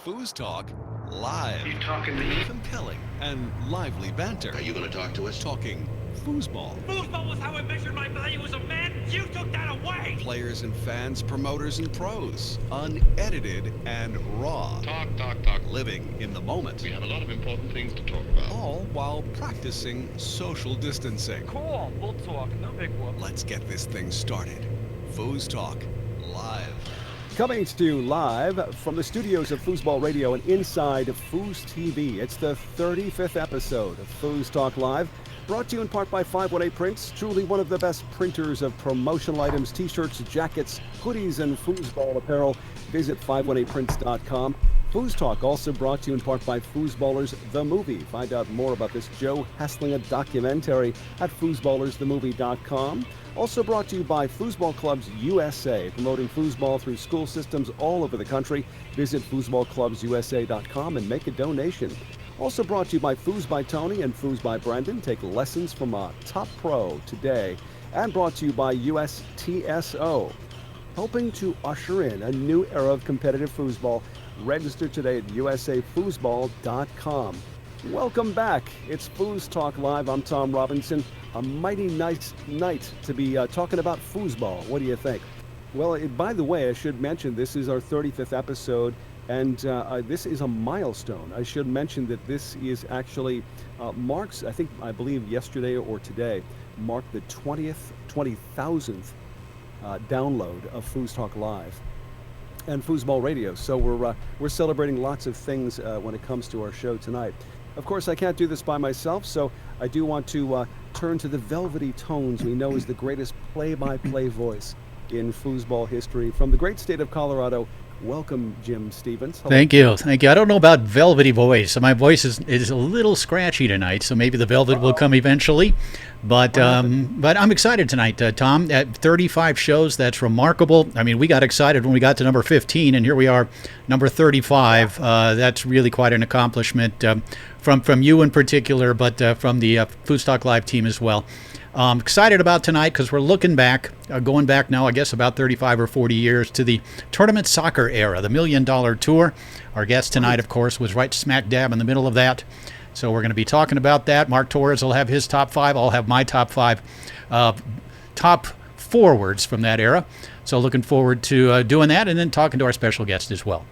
FoosTalk Live. You talking to me? Compelling and lively banter. Are you going to talk to us? Talking foosball. Fooseball was how I measured my value as a man. You took that away. Players and fans, promoters and pros. Unedited and raw. Talk. Living in the moment. We have a lot of important things to talk about. All while practicing social distancing. Cool. We'll talk. No big whoop. Let's get this thing started. FoosTalk Live. Coming to you live from the studios of Fooseball Radio and inside Foos TV. It's the 35th episode of FoosTalk Live, brought to you in part by 518 Prints, truly one of the best printers of promotional items, t-shirts, jackets, hoodies, and foosball apparel. Visit 518prints.com. FoosTalk also brought to you in part by Foosballers The Movie. Find out more about this Joe Hesslinger documentary at foosballersthemovie.com. Also brought to you by Foosball Clubs USA, promoting foosball through school systems all over the country. Visit foosballclubsusa.com and make a donation. Also brought to you by Foos by Tony and Foos by Brendan. Take lessons from a top pro today. And brought to you by USTSO, helping to usher in a new era of competitive foosball. Register today at usafoosball.com. Welcome back. It's FoosTalk Live. I'm Tom Robinson. A mighty nice night to be talking about foosball. What do you think? Well, by the way, I should mention this is our 35th episode, and this is a milestone. I should mention that this is actually marks, I believe yesterday or today, marked the 20,000th download of FoosTalk Live and Foosball Radio. So we're celebrating lots of things when it comes to our show tonight. Of course, I can't do this by myself, so I do want to turn to the velvety tones we know is the greatest play-by-play voice in foosball history. From the great state of Colorado, welcome, Jim Stevens. Hello. Thank you. I don't know about velvety voice. So my voice is a little scratchy tonight, so maybe the velvet will come eventually. But I'm excited tonight, Tom. At 35 shows, that's remarkable. I mean, we got excited when we got to number 15, and here we are, number 35. That's really quite an accomplishment from you in particular, but from the FoosTalk Live team as well. Excited about tonight because we're looking back, going back now, I guess about 35 or 40 years to the tournament soccer era, the $1 Million Tour. Our guest tonight, of course, was right smack dab in the middle of that. So we're going to be talking about that. Mark Torres will have his top five. I'll have my top five top forwards from that era. So looking forward to doing that and then talking to our special guest as well.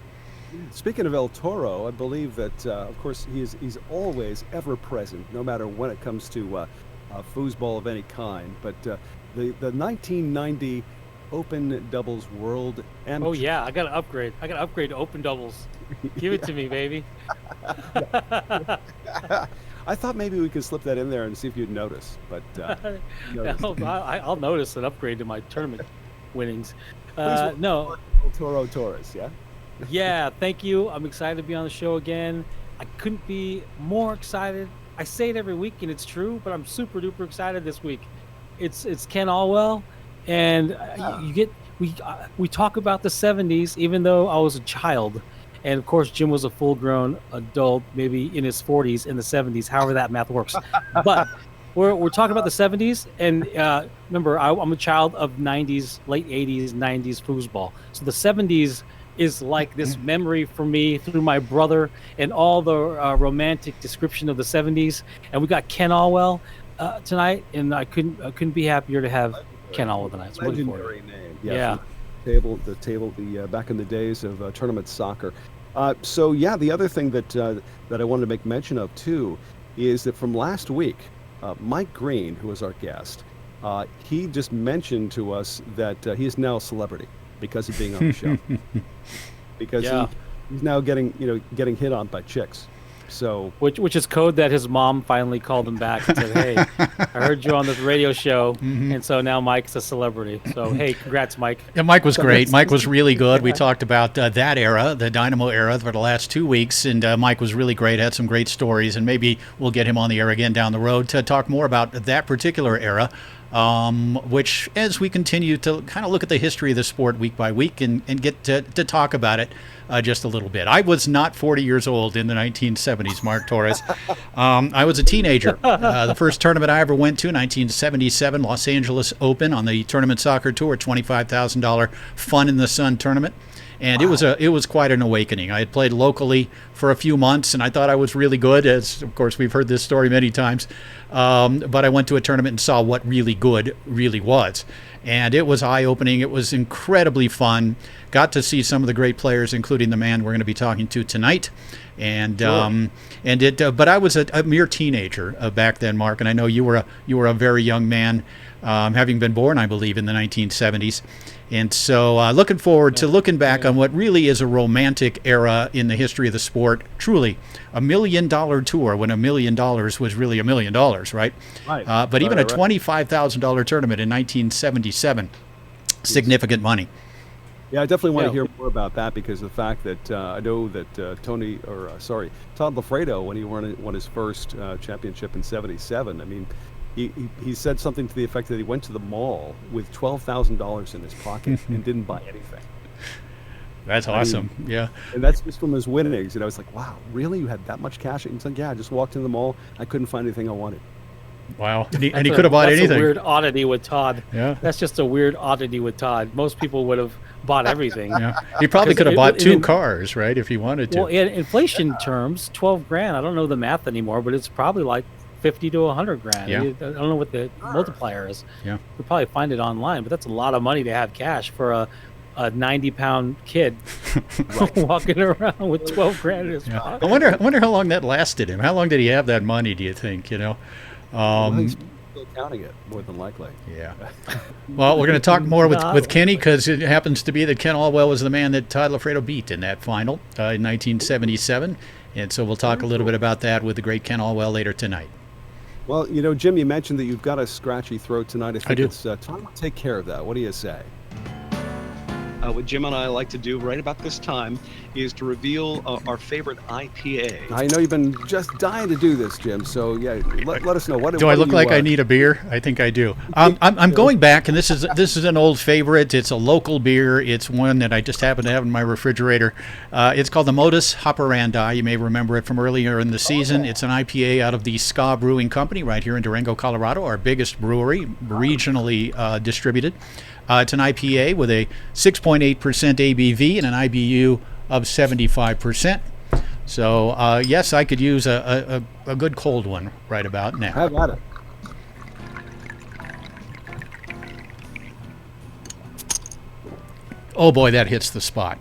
Speaking of El Toro, I believe that, of course, he's always ever present, no matter when it comes to foosball of any kind. But the 1990 Open Doubles World Amateur. Oh yeah, I got to upgrade. I got to upgrade to Open Doubles. Give it to me, baby. I thought maybe we could slip that in there and see if you'd notice. But I'll notice an upgrade to my tournament winnings. No, El Toro Torres, yeah. Yeah, thank you. I'm excited to be on the show again. I couldn't be more excited. I say it every week, and it's true, but I'm super duper excited this week. It's Ken Alwell, and we talk about the 70s, even though I was a child, and of course Jim was a full-grown adult, maybe in his 40s in the 70s, however that math works. But we're talking about the 70s, and remember, I'm a child of 90s, late 80s, 90s foosball. So the 70s is like this memory for me through my brother and all the romantic description of the 70s. And we got Ken Alwell tonight, and I couldn't be happier to have Ken Alwell tonight. So legendary name. Yeah. The table, back in the days of tournament soccer. The other thing that I wanted to make mention of too is that from last week, Mike Green, who was our guest, he just mentioned to us that he is now a celebrity because of being on the show. Because he's now getting hit on by chicks. So which is code that his mom finally called him back and said, "Hey, I heard you on this radio show," and so now Mike's a celebrity. So hey, congrats, Mike. Yeah, Mike was great. Mike was really good. We talked about that era, the Dynamo era, for the last 2 weeks, and Mike was really great. Had some great stories, and maybe we'll get him on the air again down the road to talk more about that particular era. Which, as we continue to kind of look at the history of the sport week by week and get to talk about it just a little bit. I was not 40 years old in the 1970s, Mark Torres. I was a teenager. The first tournament I ever went to, 1977, Los Angeles Open on the Tournament Soccer Tour, $25,000 Fun in the Sun tournament. and it was quite an awakening. I had played locally for a few months, and I thought I was really good, as of course we've heard this story many times. But I went to a tournament and saw what really good really was. And it was eye-opening. It was incredibly fun. Got to see some of the great players, including the man we're going to be talking to tonight. And but I was a mere teenager back then, Mark. And I know you were a very young man, having been born, I believe, in the 1970s. And so looking forward to looking back on what really is a romantic era in the history of the sport. Truly, $1 million tour when $1 million was really $1 million, right? Right. But even a $25,000 tournament in 1977, significant money. Yeah, I definitely want to hear more about that, because the fact that I know that Todd Lafredo, when he won his first championship in '77, I mean, he said something to the effect that he went to the mall with $12,000 in his pocket and didn't buy anything. That's awesome. Yeah. And that's just from his winnings. And I was like, wow, really? You had that much cash? And he's like, yeah, I just walked into the mall. I couldn't find anything I wanted. Wow. And he could have bought anything. That's a weird oddity with Todd. Yeah. That's just a weird oddity with Todd. Most people would have bought everything. Yeah. He probably could have bought two cars, right, if he wanted to. Well, in inflation terms, 12 grand, I don't know the math anymore, but it's probably like 50 to 100 grand. Yeah. I don't know what the multiplier is. Yeah. You'll probably find it online, but that's a lot of money to have cash for a 90-pound kid walking around with 12 grand in his pocket. I wonder how long that lasted him. How long did he have that money, do you think, Well, he's still counting it, more than likely. Yeah. Well, we're going to talk more with Kenny, because it happens to be that Ken Alwell was the man that Todd Lafredo beat in that final in 1977. And so we'll talk a little bit about that with the great Ken Alwell later tonight. Well, Jim, you mentioned that you've got a scratchy throat tonight. I think do. it's time to take care of that. What do you say? What Jim and I like to do right about this time is to reveal our favorite IPA. I know you've been just dying to do this, Jim. So yeah, let us know. Do I look like I need a beer? I think I do. I'm going back, and this is an old favorite. It's a local beer. It's one that I just happen to have in my refrigerator. It's called the Modus Operandi. You may remember it from earlier in the season. It's an IPA out of the Ska Brewing Company right here in Durango, Colorado, our biggest brewery, regionally distributed. It's an IPA with a 6.8% ABV and an IBU of 75%. So, yes, I could use a good cold one right about now. Have at it. Oh, boy, that hits the spot.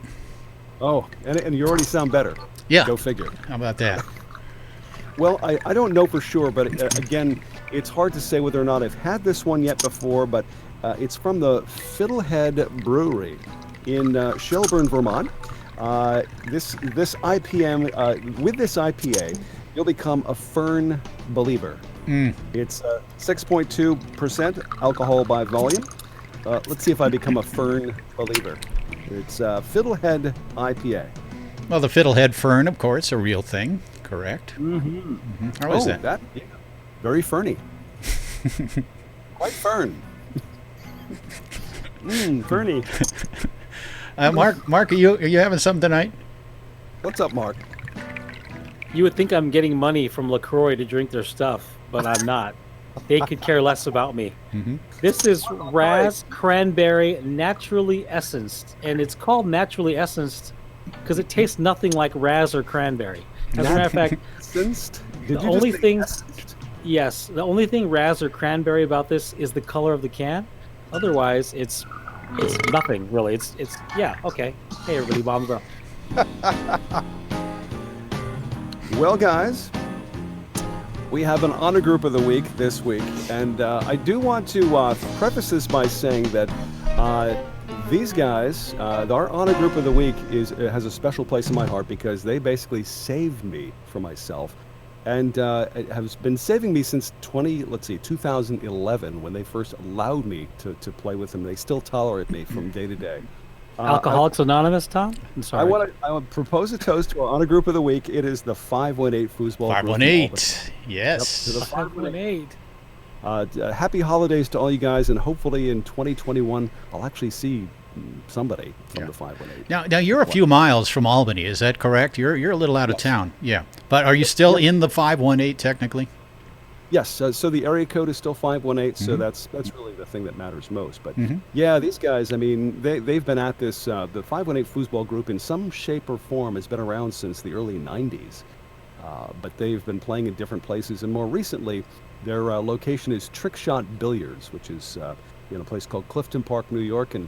Oh, and you already sound better. Yeah. Go figure. How about that? Well, I don't know for sure, but again, it's hard to say whether or not I've had this one yet before, but it's from the Fiddlehead Brewery in Shelburne, Vermont. This IPM, with this IPA, you'll become a Fern believer. It's 6.2% alcohol by volume. Let's see if I become a Fern believer. It's Fiddlehead IPA. Well, the Fiddlehead Fern, of course, a real thing, correct? Mm-hmm. How is that? Yeah, very ferny. Quite fern. Ferny. Mark, are you having something tonight? What's up, Mark? You would think I'm getting money from LaCroix to drink their stuff, but I'm not. They could care less about me. Mm-hmm. This is Raz Cranberry Naturally Essenced, and it's called Naturally Essenced because it tastes nothing like Raz or cranberry. As a matter of fact, the only thing Raz or cranberry about this is the color of the can. Otherwise, it's nothing really. It's yeah, okay. Hey everybody, Bomb Girl. Well, guys, we have an honor group of the week this week, and I do want to preface this by saying that these guys, our honor group of the week has a special place in my heart because they basically saved me from myself, and has been saving me since 2011 when they first allowed me to play with them. They still tolerate me from day to day. Alcoholics Anonymous, Tom? I'm sorry. I want to propose a toast to our honor group of the week. It is the 518 Fooseball. 518, yes. Yep, to the 518. Happy holidays to all you guys, and hopefully in 2021 I'll actually see somebody from the 518. Now you're a few miles from Albany, is that correct? You're a little out of town, yeah. But are you still in the 518 technically? Yes, so the area code is still 518, so that's really the thing that matters most. But yeah, these guys, I mean, they've been at this. The 518 Fooseball group, in some shape or form, has been around since the early 90s. But they've been playing in different places, and more recently, their location is Trick Shot Billiards, which is in a place called Clifton Park, New York, and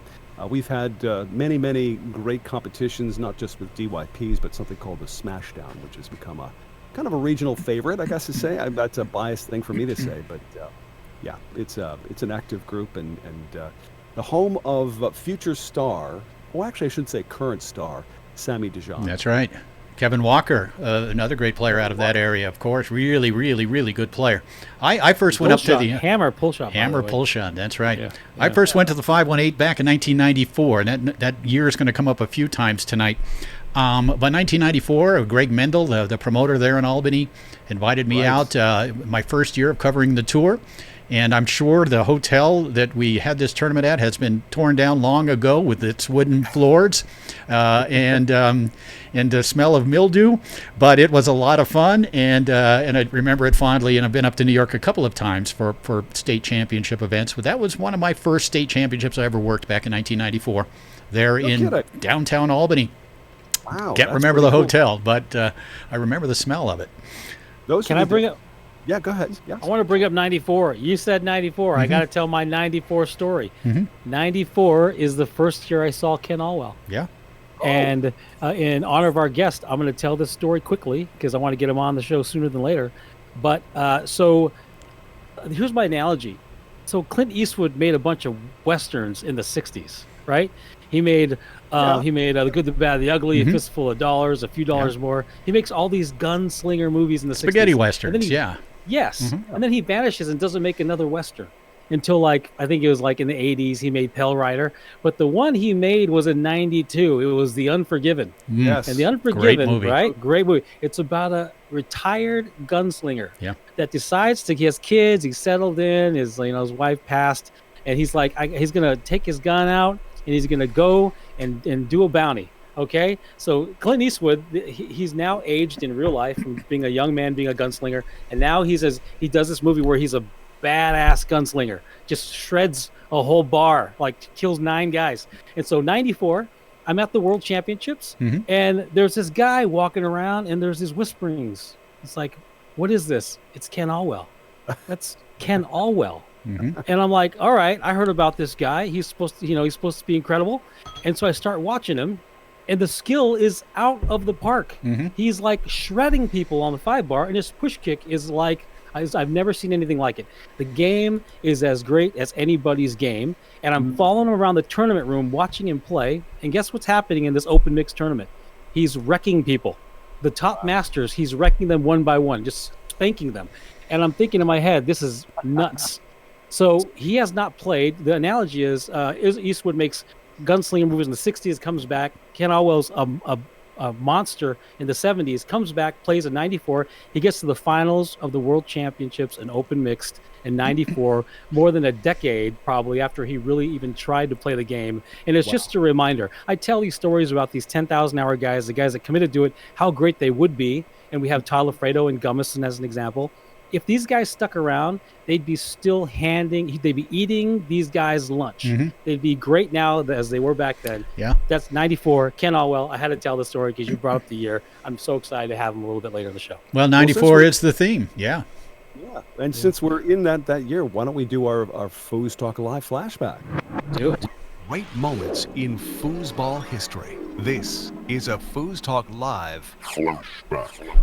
we've had many great competitions, not just with DYPs, but something called the Smashdown, which has become a kind of a regional favorite, I guess to say. That's a biased thing for me to say, but yeah, it's an active group, and the home of future star, well, actually I should say current star, Sammy Dijon. That's right. Kevin Walker, another great player out of that area, of course. Really good player. I first went up to the Hammer pull shot. Hammer pull shot. That's right. Yeah. I first went to the 518 back in 1994, and that year is going to come up a few times tonight. But 1994, Greg Mendel, the promoter there in Albany, invited me out my first year of covering the tour. And I'm sure the hotel that we had this tournament at has been torn down long ago with its wooden floors and the smell of mildew. But it was a lot of fun, and I remember it fondly. And I've been up to New York a couple of times for state championship events. But that was one of my first state championships I ever worked back in 1994 there in downtown Albany. Wow. Can't remember the hotel, but I remember the smell of it. Can I bring up? Yeah, go ahead. Yes. I want to bring up 94. You said 94. I got to tell my 94 story. 94 is the first year I saw Ken Alwell. Yeah. And in honor of our guest, I'm going to tell this story quickly because I want to get him on the show sooner than later. But so here's my analogy. So Clint Eastwood made a bunch of westerns in the 60s, right? He made The Good, the Bad, the Ugly, A Fistful of Dollars, A Few Dollars More. He makes all these gunslinger movies in the 60s. Spaghetti westerns, Yes. And then he vanishes and doesn't make another western until, like, I think it was like in the 80s, he made Pale Rider. But the one he made was in 92. It was The Unforgiven. Yes. And The Unforgiven, Great movie. right? Great movie. It's about a retired gunslinger that decides he has kids, he's settled in, his wife passed, and he's like, he's going to take his gun out and he's going to go and do a bounty. Okay, so Clint Eastwood, he's now aged in real life from being a young man, being a gunslinger, and now he does this movie where he's a badass gunslinger, just shreds a whole bar, like kills 9 guys. And so 94, I'm at the World Championships, and there's this guy walking around, and there's these whisperings. It's like, what is this? It's Ken Alwell. That's Ken Alwell. And I'm like, all right, I heard about this guy. He's supposed to be incredible. And so I start watching him. And the skill is out of the park. He's like shredding people on the 5-bar, and his push kick is like, I've never seen anything like it. The game is as great as anybody's game, and I'm following him around the tournament room watching him play, and guess what's happening in this open mix tournament? He's wrecking people. The top masters, he's wrecking them one by one, just spanking them. And I'm thinking in my head, this is nuts. So he has not played. The analogy is Eastwood makes gunslinger movies in the 60s, comes back. Ken Alwell's a monster in the 70s, comes back, plays in 94. He gets to the finals of the World Championships in open mixed in 94, more than a decade probably after he really even tried to play the game. And it's just a reminder. I tell these stories about these 10,000-hour guys, the guys that committed to it, how great they would be. And we have Todd Lafredo and Gummison as an example. If these guys stuck around, they'd be eating these guys lunch. They'd be great now as they were back then. Yeah. That's 94. Ken Alwell. I had to tell the story because you brought up the year. I'm so excited to have him a little bit later in the show. Well, 94 is the theme. Yeah. Yeah. And since we're in that year, why don't we do our FoosTalk Live flashback? Do it. Great moments in foosball history. This is a FoosTalk Live flashback.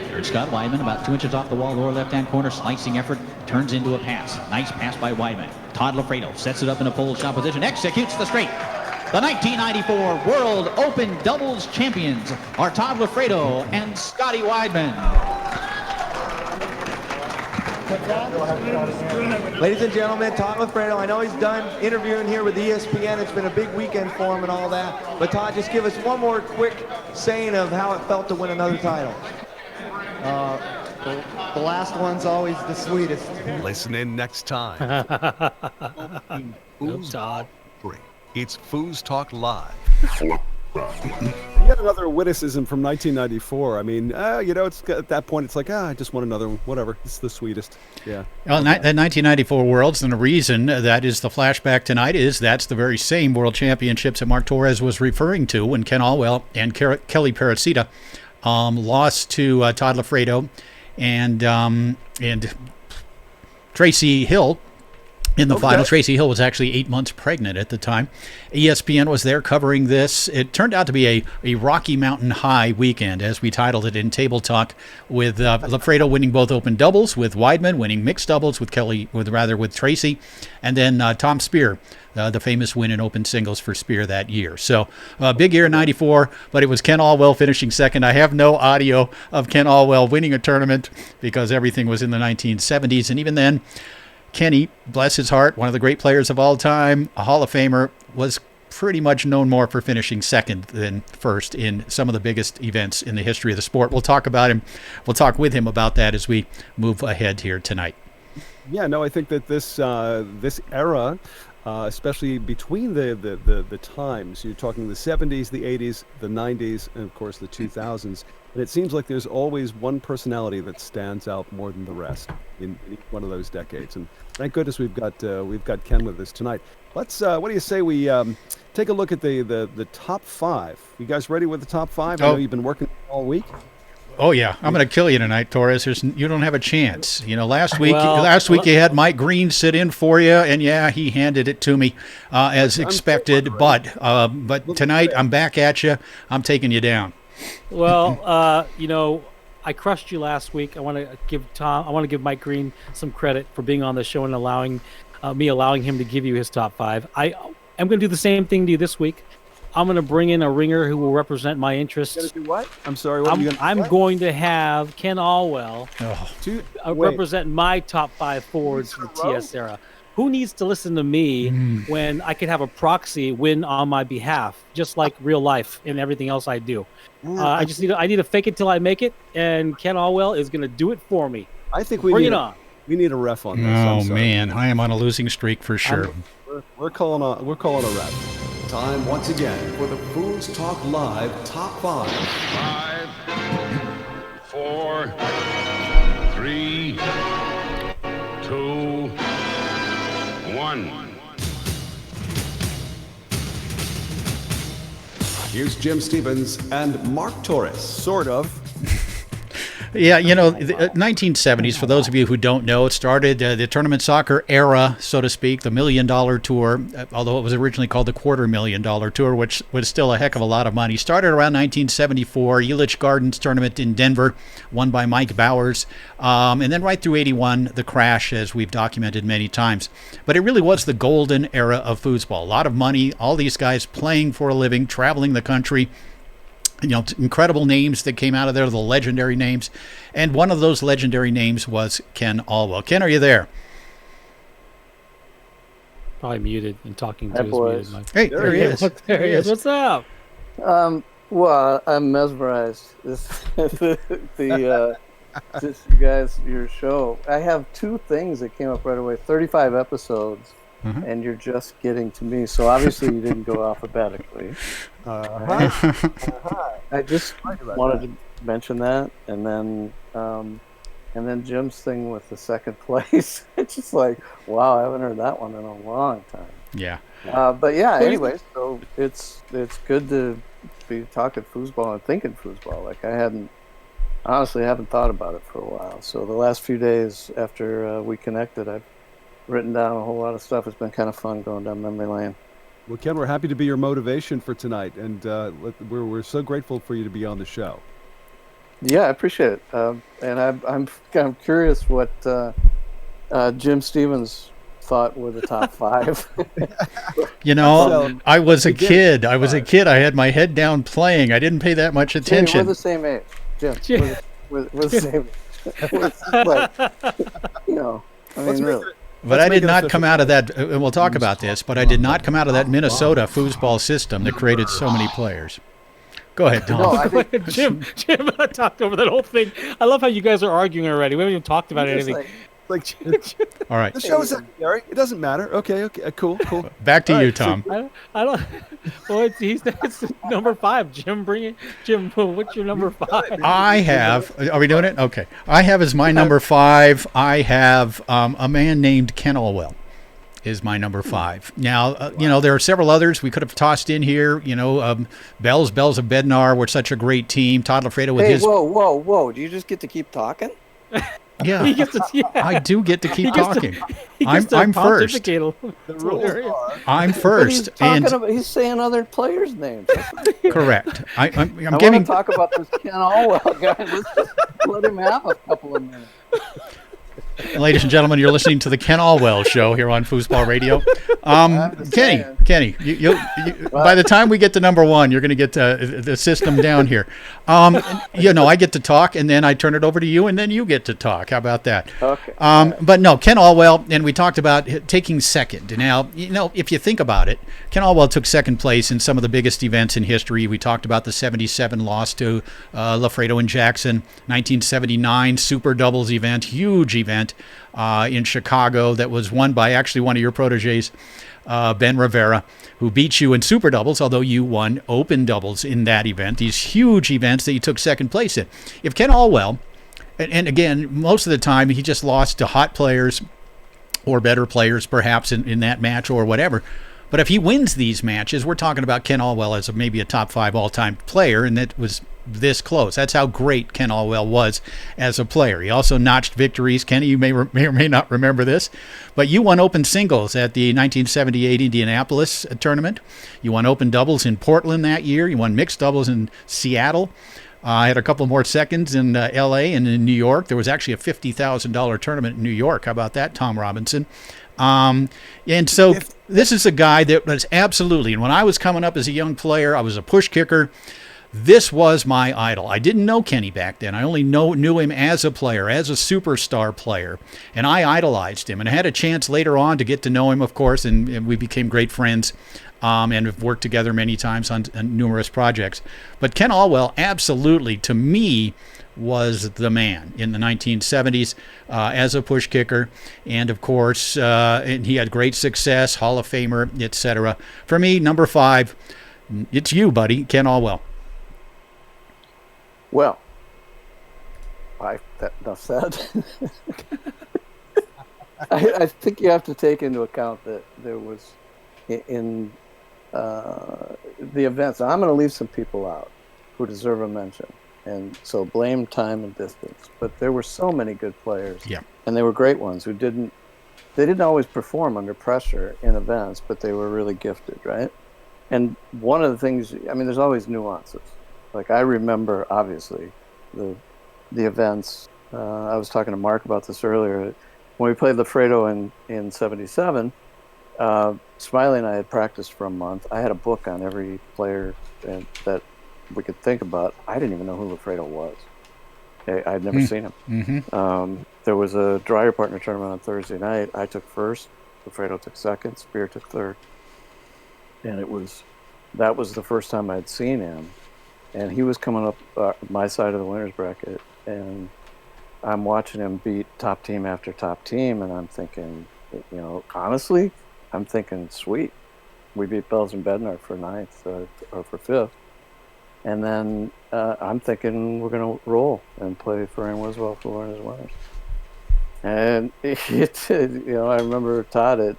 Here's Scott Weidman, about 2 inches off the wall, lower left-hand corner, slicing effort, turns into a pass. Nice pass by Weidman. Todd Lafredo sets it up in a pull shot position, executes the straight. The 1994 World Open Doubles Champions are Todd Lafredo and Scotty Weidman. Ladies and gentlemen, Todd Lafredo, I know he's done interviewing here with ESPN. It's been a big weekend for him and all that. But Todd, just give us one more quick saying of how it felt to win another title. The last one's always the sweetest. Listen in next time. Todd. It's FoosTalk Live. Yet another witticism from 1994. I mean, it's at that point, it's like, I just want another one. Whatever. It's the sweetest. Yeah. Well, the 1994 Worlds, and the reason that is the flashback tonight is that's the very same World Championships that Mark Torres was referring to when Ken Alwell and Kelly Paracita lost to Todd Lafredo and Tracy Hill. In the final, Tracy Hill was actually 8 months pregnant at the time. ESPN was there covering this. It turned out to be a Rocky Mountain High weekend, as we titled it in Table Talk, with Lafredo winning both open doubles, with Weidman winning mixed doubles with Tracy, and then Tom Spear, the famous win in open singles for Spear that year. So big year in '94, but it was Ken Alwell finishing second. I have no audio of Ken Alwell winning a tournament because everything was in the 1970s, and even then, Kenny, bless his heart, one of the great players of all time, a Hall of Famer, was pretty much known more for finishing second than first in some of the biggest events in the history of the sport. We'll talk about him. We'll talk with him about that as we move ahead here tonight. Yeah, no, I think that this era, especially between the times, you're talking the 70s, the 80s, the 90s, and of course the 2000s. And it seems like there's always one personality that stands out more than the rest in each one of those decades. And thank goodness we've got Ken with us tonight. Let's what do you say we take a look at the top five? You guys ready with the top five? I know you've been working all week. Oh yeah, I'm going to kill you tonight, Torres. You don't have a chance. Last week you had Mike Green sit in for you, and yeah, he handed it to me as expected. But tonight I'm back at you. I'm taking you down. Well, I crushed you last week. I want to give Mike Green some credit for being on the show and allowing him to give you his top five. I am going to do the same thing to you this week. I'm going to bring in a ringer who will represent my interests. You're going to do what? I'm sorry. I'm going to have Ken Alwell represent my top five forwards for the TS era. Who needs to listen to me when I could have a proxy win on my behalf, just like real life and everything else I do? I need to fake it till I make it, and Ken Alwell is going to do it for me. I think bring it on. We need a ref on this. Oh man, I am on a losing streak for sure. We're calling a ref. Time once again for the FoosTalk Live Top 5. 5, 4, 3, 2, 1. Here's Jim Stevens and Mark Torres. Sort of. Yeah, the 1970s, for those of you who don't know, it started the tournament soccer era, so to speak, the $1 Million Tour, although it was originally called the $250,000 Tour, which was still a heck of a lot of money. Started around 1974, Elitch Gardens tournament in Denver, won by Mike Bowers, and then right through 81, the crash, as we've documented many times. But it really was the golden era of foosball. A lot of money, all these guys playing for a living, traveling the country. Incredible names that came out of there, the legendary names. And one of those legendary names was Ken Alwell. Ken, are you there? Probably muted and talking to his muted mic. Hey, there he is. There he is. What's up? Well, I'm mesmerized. Just you guys, your show. I have two things that came up right away. 35 episodes. And you're just getting to me, so obviously you didn't go alphabetically. I just wanted to mention that, and then Jim's thing with the second place. It's just like, wow, I haven't heard that one in a long time. Yeah. But yeah, anyway, so it's good to be talking foosball and thinking foosball. Like I honestly haven't thought about it for a while. So the last few days after we connected, I've written down a whole lot of stuff. It's been kind of fun going down memory lane. Well, Ken, we're happy to be your motivation for tonight, and we're so grateful for you to be on the show. Yeah, I appreciate it. And I'm curious what Jim Stevens thought were the top five. I was a kid. I had my head down playing. I didn't pay that much attention. Jim, we're the same age. Jim, we're the same age. Really. But I did not come out of that, and we'll talk about this, but I did not come out of that Minnesota foosball system that created so many players. Go ahead, Tom. Jim, I talked over that whole thing. I love how you guys are arguing already. We haven't even talked about anything. Like, All right. the show's secondary. It doesn't matter. Okay, cool. Back to All you, right, so- Tom. I don't. Well, it's number 5. Jim, bring it. Jim, what's your number 5? I have. Are we doing it? Okay. I have as my number 5. I have a man named Ken Alwell. Is my number 5. Now, there are several others we could have tossed in here. Bells of Bednar were such a great team. Todd Lafredo with his. Whoa! Do you just get to keep talking? Yeah, He gets to, I do get to keep talking. He gets to I'm first. pontificate a The little. rules are. I'm But he's first, and talking about, he's saying other players' names. correct. I'm I giving. want to talk about this Ken Alwell guy. Let's just let him have a couple of minutes. Ladies and gentlemen, you're listening to the Ken Alwell Show here on Fooseball Radio. Kenny, you, by the time we get to number 1, you're going to get the system down here. I get to talk, and then I turn it over to you, and then you get to talk. How about that? Okay. But no, Ken Alwell, and we talked about taking second. Now, if you think about it, Ken Alwell took second place in some of the biggest events in history. We talked about the 77 loss to Lafredo and Jackson, 1979 Super Doubles event, huge event in Chicago that was won by actually one of your proteges, Ben Rivera, who beat you in Super Doubles, although you won Open Doubles in that event. These huge events that you took second place in. If Ken Alwell, and again, most of the time he just lost to hot players or better players perhaps in that match or whatever. But if he wins these matches, we're talking about Ken Alwell as maybe a top 5 all-time player, and that was this close. That's how great Ken Alwell was as a player. He also notched victories. Kenny, you may or may not remember this, but you won open singles at the 1978 Indianapolis tournament. You won open doubles in Portland that year. You won mixed doubles in Seattle. I had a couple more seconds in L.A. and in New York. There was actually a $50,000 tournament in New York. How about that, Tom Robinson? And so this is a guy that was absolutely, and when I was coming up as a young player, I was a push kicker. This was my idol. I didn't know Kenny back then. I only knew him as a player, as a superstar player, and I idolized him. And I had a chance later on to get to know him, of course, and we became great friends and have worked together many times on numerous projects. But Ken Alwell, absolutely, to me, was the man in the 1970s as a push kicker, and of course, and he had great success, Hall of Famer, etc. For me, number 5, it's you, buddy, Ken Alwell. Well, enough said. I think you have to take into account that there was in the events. I'm going to leave some people out who deserve a mention. And so blame time and distance. But there were so many good players. Yeah. And they were great ones who didn't always perform under pressure in events, but they were really gifted, right? And one of the things, there's always nuances. Like I remember, obviously, the events. I was talking to Mark about this earlier. When we played Lafredo in 77, Smiley and I had practiced for a month. I had a book on every player that we could think about. I didn't even know who Lafredo was. I'd never seen him. Mm-hmm. There was a dryer partner tournament on Thursday night. I took first. Lafredo took second. Spear took third. And that was the first time I'd seen him. And he was coming up my side of the winner's bracket. And I'm watching him beat top team after top team. And I'm thinking, honestly, I'm thinking, sweet. We beat Bells and Bednar for 9th or for 5th. And then I'm thinking we're going to roll and play Ferran Wiswell for one of his winners. And I remember Todd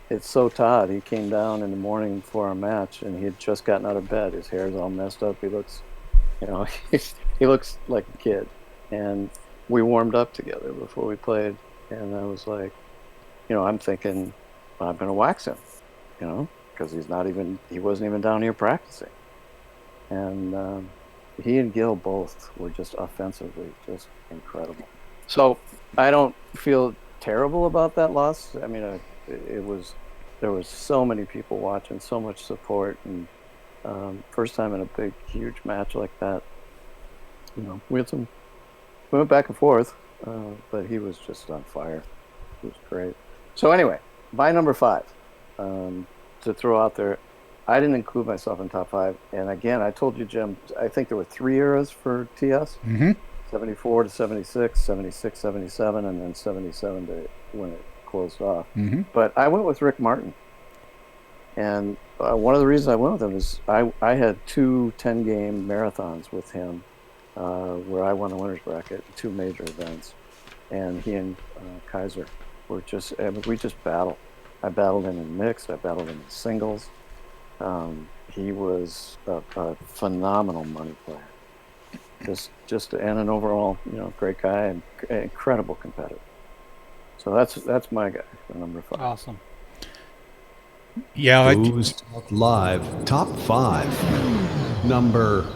It's So Todd. He came down in the morning for our match, and he had just gotten out of bed. His hair's all messed up. He looks, he looks like a kid. And we warmed up together before we played, and I was like, I'm thinking I'm going to wax him, because he wasn't even down here practicing. And he and Gil both were just offensively just incredible. So I don't feel terrible about that loss. There was so many people watching, so much support, and first time in a big, huge match like that. We went back and forth, but he was just on fire. It was great. So anyway, my number 5 to throw out there. I didn't include myself in top 5, and again, I told you, Jim, I think there were 3 eras for TS. Mm-hmm. 74 to 76, 76, 77, and then 77 to when it closed off. Mm-hmm. But I went with Rick Martin. And one of the reasons I went with him is I had 2 10-game marathons with him where I won a winner's bracket, 2 major events. And he and Kaiser were we just battled. I battled him in mixed, I battled him in singles. He was a phenomenal money player. Just and an overall, great guy and incredible competitor. So that's my guy for number 5. Awesome. Yeah. FoosTalk Live Top 5. Number.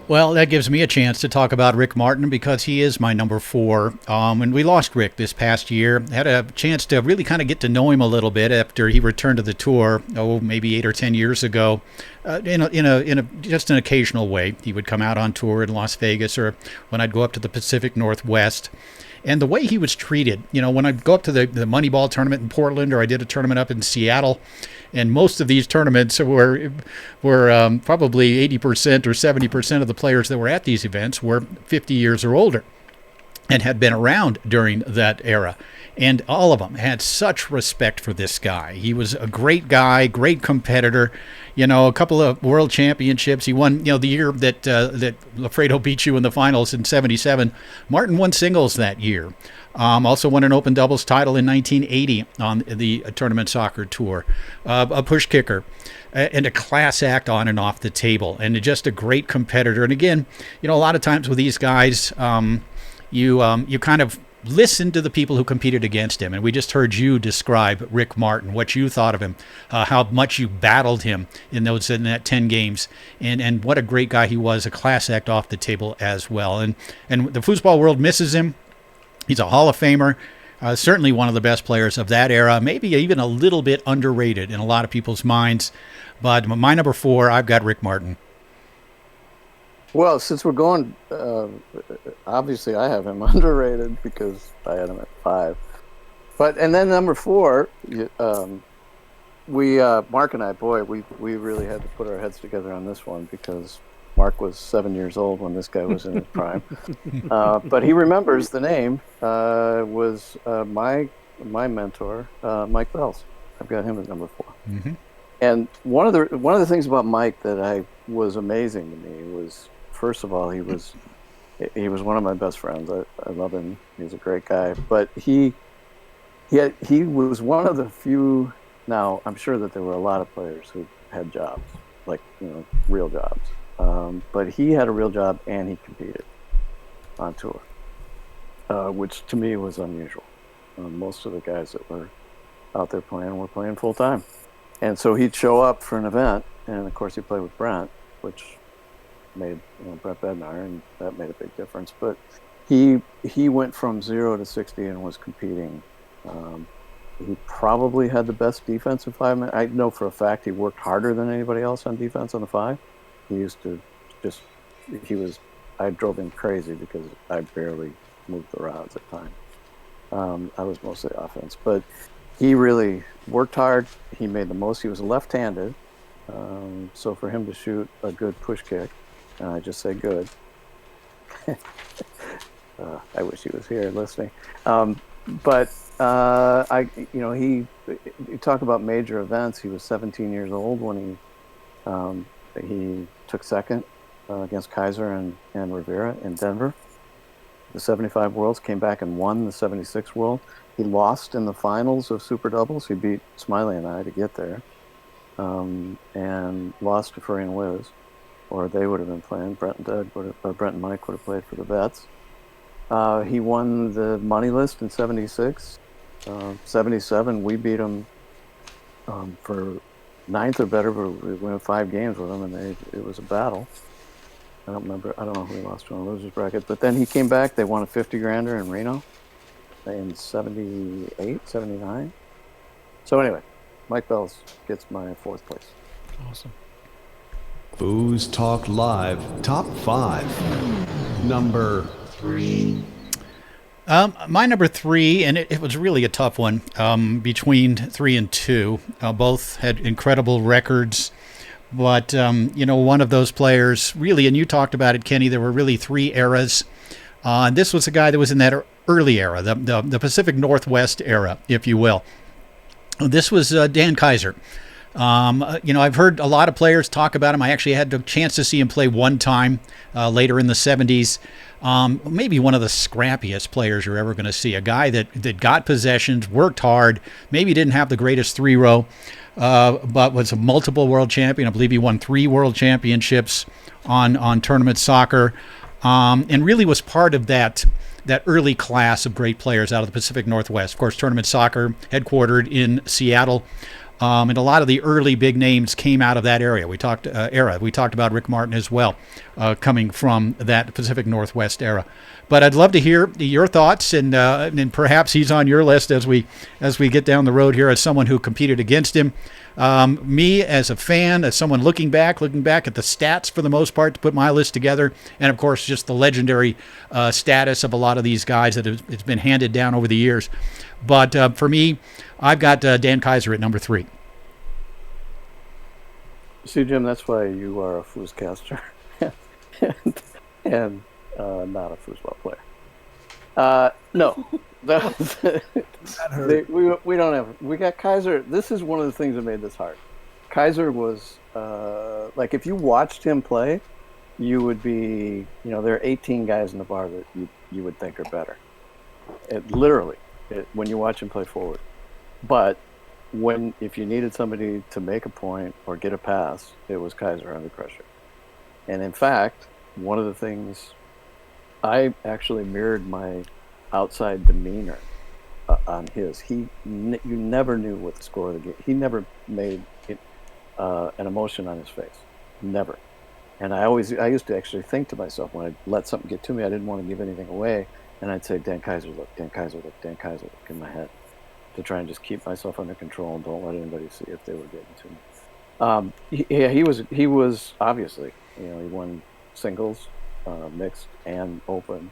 Well, that gives me a chance to talk about Rick Martin because he is my number 4. And we lost Rick this past year. Had a chance to really kind of get to know him a little bit after he returned to the tour, maybe 8 or 10 years ago. In a just an occasional way, he would come out on tour in Las Vegas or when I'd go up to the Pacific Northwest. And the way he was treated, when I'd go up to the Moneyball tournament in Portland, or I did a tournament up in Seattle, and most of these tournaments were probably 80% or 70% of the players that were at these events were 50 years or older and had been around during that era. And all of them had such respect for this guy. He was a great guy, great competitor. A couple of world championships. He won, the year that Lafredo beat you in the finals in '77. Martin won singles that year. Also won an open doubles title in 1980 on the tournament soccer tour. A push kicker and a class act on and off the table, and just a great competitor. And again, a lot of times with these guys, you kind of listen to the people who competed against him. And we just heard you describe Rick Martin, what you thought of him, how much you battled him in that 10 games, and what a great guy he was, a class act off the table as well. And the foosball world misses him. He's a Hall of Famer, certainly one of the best players of that era, maybe even a little bit underrated in a lot of people's minds. But my number 4, I've got Rick Martin. Well, since we're going, obviously I have him underrated because I had him at 5. And then number 4, Mark and I, we really had to put our heads together on this one because Mark was 7 years old when this guy was in his prime. But he remembers the name was my mentor, Mike Bells. I've got him at number 4. Mm-hmm. And one of the things about Mike that was amazing to me was, first of all, he was one of my best friends. I love him. He's a great guy. But he was one of the few. Now I'm sure that there were a lot of players who had jobs, like real jobs. But he had a real job and he competed on tour, which to me was unusual. Most of the guys that were out there playing were playing full time, and so he'd show up for an event, and of course he played with Brent, which made Brent Bednar, and that made a big difference. But he went from 0 to 60 and was competing. He probably had the best defensive 5-man. I know for a fact he worked harder than anybody else on defense on the 5. He used to I drove him crazy because I barely moved the rods at times. I was mostly offense, but he really worked hard. He made the most. He was left-handed, so for him to shoot a good push kick, and I just say good. I wish he was here listening. But you talk about major events. He was 17 years old when he took second against Kaiser and Rivera in Denver. The 75 Worlds, came back and won the 76 World. He lost in the finals of Super Doubles. He beat Smiley and I to get there, and lost to Furry and Wiz, or they would have been playing. Brent and Mike would have played for the Vets. He won the money list in 76. 77, we beat him for 9th or better, but we went 5 games with him, and it was a battle. I don't know who he lost to in the losers bracket, but then he came back. They won a 50-grander in Reno in 78, 79. So anyway, Mike Bells gets my 4th place. Awesome. FoosTalk Live Top 5. Number 3. My number 3, and it was really a tough one between 3 and 2. Both had incredible records, But, one of those players, really, and you talked about it, Kenny, there were really 3 eras. And this was a guy that was in that early era, the Pacific Northwest era, if you will. This was Dan Kaiser. I've heard a lot of players talk about him. I actually had the chance to see him play one time later in the 70s. Maybe one of the scrappiest players you're ever going to see. A guy that got possessions, worked hard, maybe didn't have the greatest 3-row, but was a multiple world champion. I believe he won 3 world championships on tournament soccer, and really was part of that early class of great players out of the Pacific Northwest. Of course, tournament soccer headquartered in Seattle. And a lot of the early big names came out of that area. We talked about Rick Martin as well, coming from that Pacific Northwest era. But I'd love to hear your thoughts, and perhaps he's on your list as we get down the road here as someone who competed against him. Me as a fan, as someone looking back at the stats for the most part to put my list together, and of course just the legendary status of a lot of these guys that it's been handed down over the years. But for me, I've got Dan Kaiser at number 3. See, Jim, that's why you are a fooscaster and not a foosball player. No, we don't have. We got Kaiser. This is one of the things that made this hard. Kaiser was like, if you watched him play, you would be, there are 18 guys in the bar that you would think are better. When you watch him play forward. But if you needed somebody to make a point or get a pass, it was Kaiser under pressure. And in fact, one of the things, I actually mirrored my outside demeanor on his. You never knew what the score of the game. He never made an emotion on his face, never. And I used to actually think to myself, when I let something get to me, I didn't want to give anything away, and I'd say, Dan Kaiser look, Dan Kaiser look, Dan Kaiser look, in my head, to try and just keep myself under control and don't let anybody see if they were getting to me. He was obviously, he won singles, mixed and open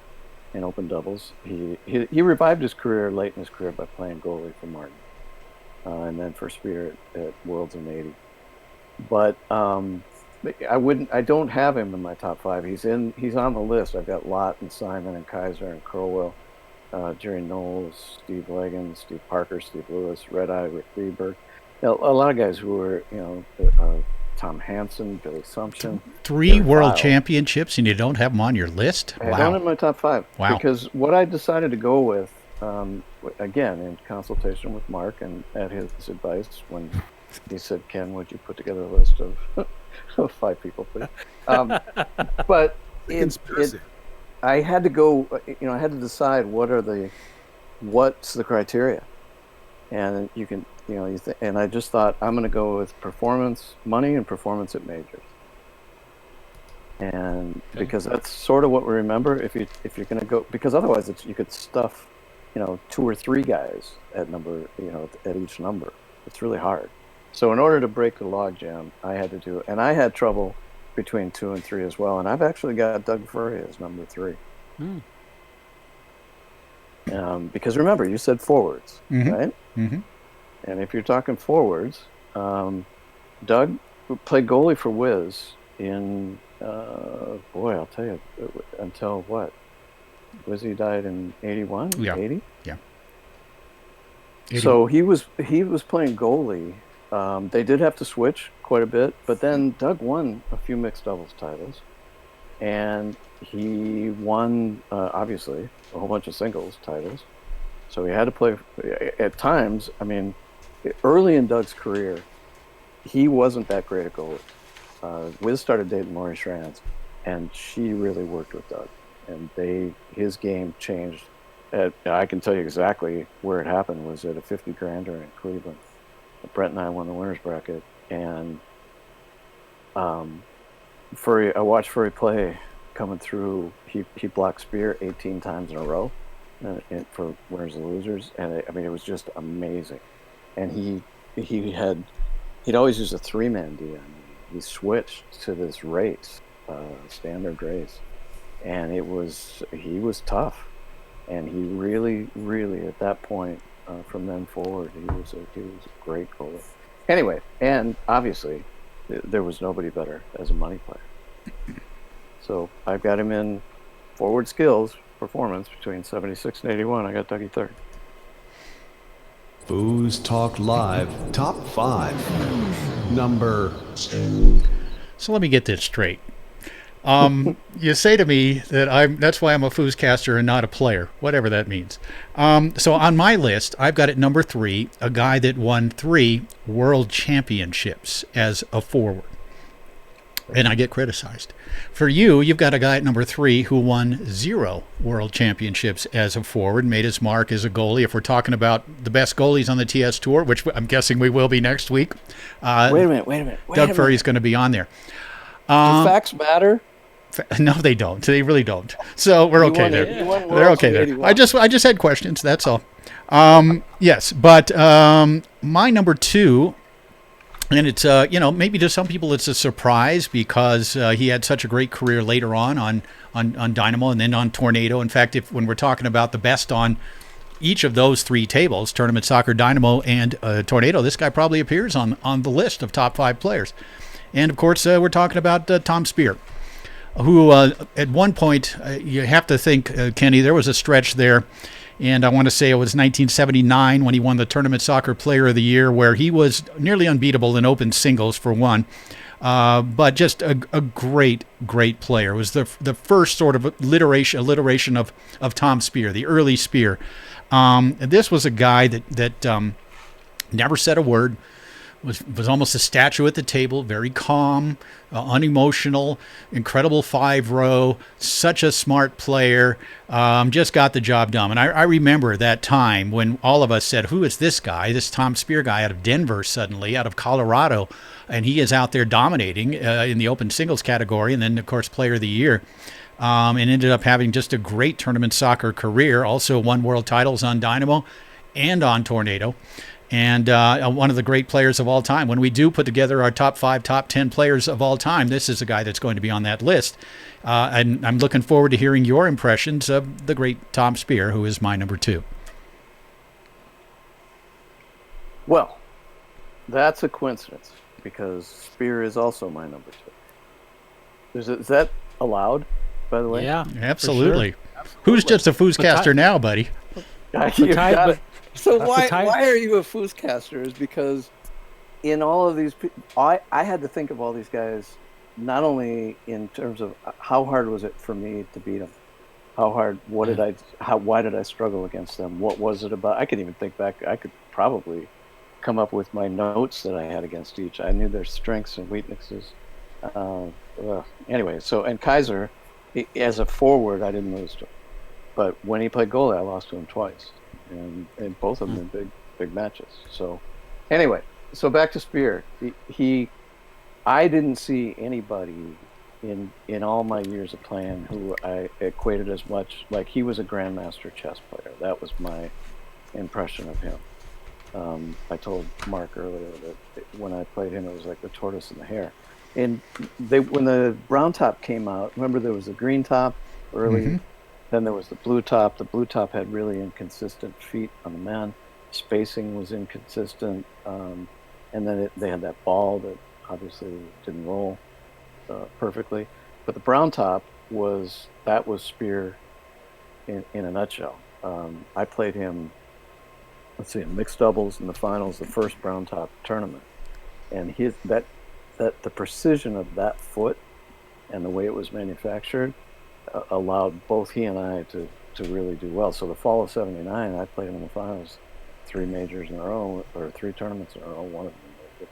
doubles. He revived his career late in his career by playing goalie for Martin, and then for Spear at Worlds in '80. But I don't have him in my top 5. He's on the list. I've got Lott and Simon and Kaiser and Crowell, Jerry Knowles, Steve Legan, Steve Parker, Steve Lewis, Red Eye, Rick Freeberg. A lot of guys who were, Tom Hansen, Billy Sumption. 3 world championships, and you don't have them on your list? Wow. I don't have my top 5. Wow. Because what I decided to go with, again, in consultation with Mark and at his advice, when he said, Ken, would you put together a list of 5 people, please? But I had to go, I had to decide what's the criteria. And you can, and I just thought, I'm going to go with performance, money, and performance at majors. And because that's sort of what we remember, if you're going to go, because otherwise you could stuff, 2 or 3 guys at at each number. It's really hard. So in order to break the logjam, I had to do it. And I had trouble between 2 and 3 as well. And I've actually got Doug Furry as number 3. Because remember, you said forwards, right? Mm-hmm. And if you're talking forwards, Doug played goalie for Wiz in, I'll tell you, until what? Wizzy died in 81? Yeah. 80? Yeah. 80. So he was playing goalie. They did have to switch quite a bit, but then Doug won a few mixed doubles titles, and he won, obviously, a whole bunch of singles titles. So he had to play at times. I mean, early in Doug's career, he wasn't that great a goalie. Wiz started dating Lori Schranz, and she really worked with Doug, and his game changed. I can tell you exactly where it happened. Was at a 50 grander in Cleveland. Brett and I won the winner's bracket, and Furry. I watched Furry play coming through. He blocked Spear 18 times in a row for winners and losers, and it was just amazing. And he'd always use a 3-man D. He switched to this race, standard race, and he was tough, and he really, really at that point. From then forward, he was a great goalie. Anyway, and obviously, there was nobody better as a money player. So I've got him in forward skills performance between 76 and 81. I got Dougie third. FoosTalk Live Top 5. Number. So let me get this straight. You say to me that that's why I'm a fooscaster and not a player, whatever that means. So on my list, I've got at number 3 a guy that won 3 world championships as a forward. And I get criticized. For you, you've got a guy at number 3 who won 0 world championships as a forward, made his mark as a goalie. If we're talking about the best goalies on the TS Tour, which I'm guessing we will be next week. Wait a minute. Doug Furry's going to be on there. Do facts matter? No, they don't. They really don't. So we're okay there. They're okay there. I just had questions. That's all. Yes, but my number 2. And it's, maybe to some people it's a surprise because he had such a great career later on Dynamo and then on Tornado. In fact, when we're talking about the best on each of those 3 tables, Tournament Soccer, Dynamo, and Tornado, this guy probably appears on the list of top 5 players. And, of course, we're talking about Tom Speer, who at one point, you have to think, Kenny, there was a stretch there. And I want to say it was 1979 when he won the Tournament Soccer Player of the Year, where he was nearly unbeatable in open singles for one. But just a great player. It was the first sort of alliteration of Tom Speer, the early Speer. This was a guy that never said a word, was almost a statue at the table, very calm, unemotional, incredible 5-row, such a smart player, just got the job done. And I remember that time when all of us said, who is this guy, this Tom Speer guy out of Denver suddenly, out of Colorado, and he is out there dominating in the open singles category, and then, of course, Player of the Year. And ended up having just a great tournament soccer career, also won world titles on Dynamo and on Tornado. And one of the great players of all time. When we do put together our top 5, top 10 players of all time, this is a guy that's going to be on that list. And I'm looking forward to hearing your impressions of the great Tom Speer, who is my number 2. Well, that's a coincidence because Speer is also my number 2. Is that allowed, by the way? Yeah, absolutely. Sure. Who's just a fooscaster now, buddy? You got it. So why are you a fooscaster? Is because in all of these, I had to think of all these guys, not only in terms of how hard was it for me to beat them, why did I struggle against them? What was it about? I could even think back. I could probably come up with my notes that I had against each. I knew their strengths and weaknesses. Anyway, and Kaiser, as a forward, I didn't lose to him, but when he played goalie, I lost to him twice. And both of them in big matches. So anyway, so back to Speer. I didn't see anybody in all my years of playing who I equated as much like he was a grandmaster chess player. That was my impression of him. I told Mark earlier that when I played him, it was like the tortoise and the hare. And when the brown top came out, remember there was the green top early. Mm-hmm. Then there was the blue top. The blue top had really inconsistent feet on the man. Spacing was inconsistent. And then they had that ball that obviously didn't roll perfectly. But the brown top was Speer in a nutshell. I played him, in mixed doubles in the finals, the first brown top tournament. And the precision of that foot and the way it was manufactured allowed both he and I to really do well. So the fall of '79, I played him in the finals, 3 majors in a row, or 3 tournaments in a row, one of them,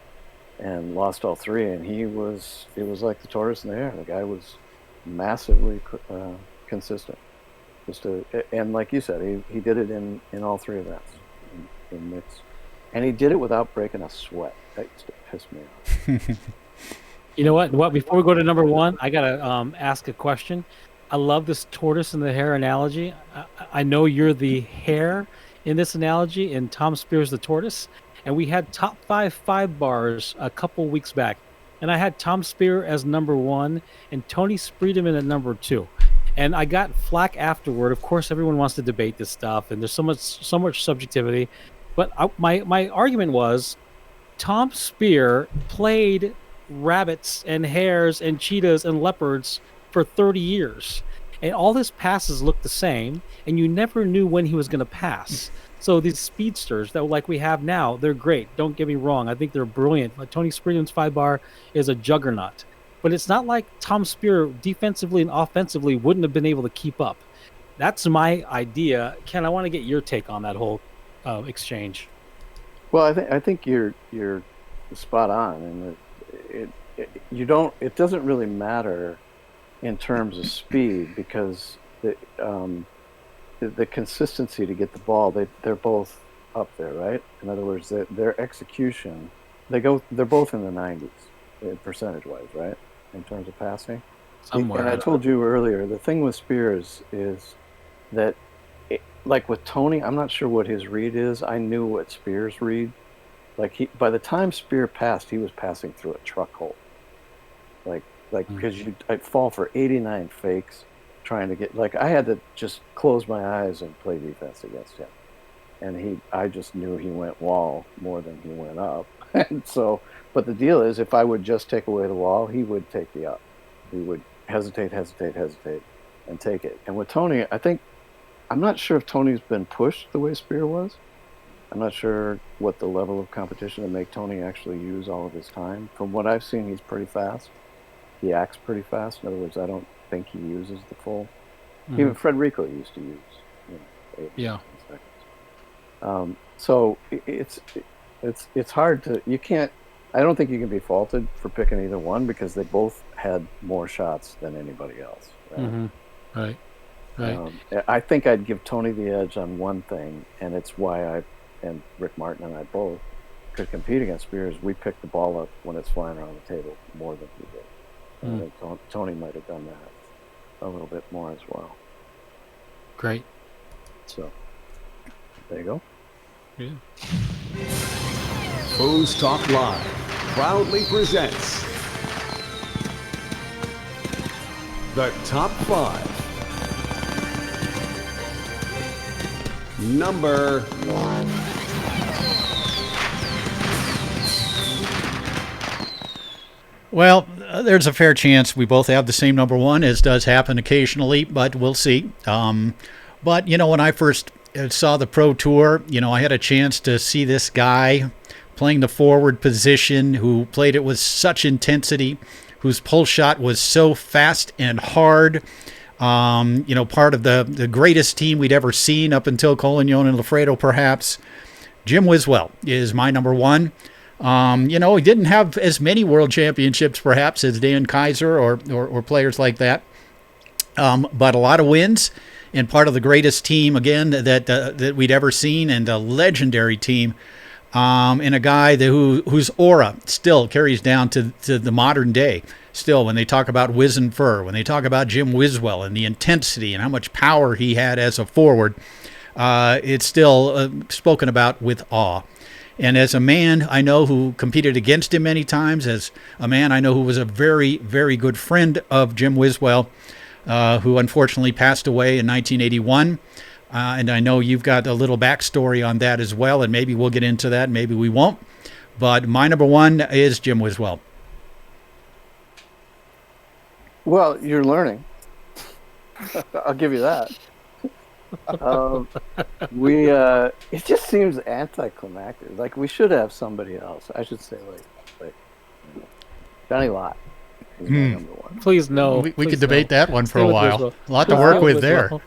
and lost all 3. And it was like the tortoise in the hare. The guy was massively consistent. And like you said, he did it in all 3 events in mix, and he did it without breaking a sweat. That used to piss me off. You know what? Before we go to number 1, I gotta ask a question. I love this tortoise and the hare analogy. I know you're the hare in this analogy, and Tom Speer's the tortoise. And we had top 5 bars a couple weeks back, and I had Tom Speer as number 1 and Tony Spreedeman at number 2. And I got flack afterward. Of course, everyone wants to debate this stuff, and there's so much subjectivity. But my argument was, Tom Speer played rabbits and hares and cheetahs and leopards for 30 years. And all his passes looked the same, and you never knew when he was going to pass. So these speedsters that like we have now, they're great. Don't get me wrong. I think they're brilliant. Like Tony Springham's 5-bar is a juggernaut. But it's not like Tom Spear defensively and offensively wouldn't have been able to keep up. That's my idea. Ken, I want to get your take on that whole exchange. Well, I think you're spot on, and it doesn't really matter in terms of speed, because the consistency to get the ball, they're both up there, right? In other words, their execution, they're both in the 90s percentage wise, right? In terms of passing. Somewhere. And I told you earlier, the thing with Spears is that, like with Tony, I'm not sure what his read is. I knew what Spears' read. Like by the time Spear passed, he was passing through a truck hole. Because I'd fall for 89 fakes trying to get, like I had to just close my eyes and play defense against him. And I just knew he went wall more than he went up. And so, but the deal is, if I would just take away the wall, he would take the up. He would hesitate, and take it. And with Tony, I'm not sure if Tony's been pushed the way Spear was. I'm not sure what the level of competition to make Tony actually use all of his time. From what I've seen, he's pretty fast. He acts pretty fast. In other words, I don't think he uses the full. Even Federico used to use 8 seconds. So it's hard to, you can't, I don't think you can be faulted for picking either one, because they both had more shots than anybody else. Right? Right. I think I'd give Tony the edge on one thing, and it's why and Rick Martin and I both could compete against Spears. We pick the ball up when it's flying around the table more than he did. I think Tony might have done that a little bit more as well. Great. So, there you go. Yeah. FoosTalk Live proudly presents the Top 5. Number 1. Well, there's a fair chance we both have the same number 1, as does happen occasionally, but we'll see. But, when I first saw the Pro Tour, I had a chance to see this guy playing the forward position, who played it with such intensity, whose pull shot was so fast and hard. Part of the greatest team we'd ever seen up until Collignon and Lafredo, perhaps. Jim Wiswell is my number 1. He didn't have as many world championships, perhaps, as Dan Kaiser or players like that. But a lot of wins, and part of the greatest team, again, that we'd ever seen, and a legendary team. And a guy whose aura still carries down to the modern day. Still, when they talk about Wiz and Fur, when they talk about Jim Wiswell and the intensity and how much power he had as a forward, it's still spoken about with awe. And as a man I know who competed against him many times, as a man I know who was a very, very good friend of Jim Wiswell, who unfortunately passed away in 1981. And I know you've got a little backstory on that as well, and maybe we'll get into that, maybe we won't. But my number 1 is Jim Wiswell. Well, you're learning. I'll give you that. It just seems anticlimactic. Like, we should have somebody else. I should say, like Johnny Lott is my number 1. Please no. We could debate that one for a while. A lot to work with there. All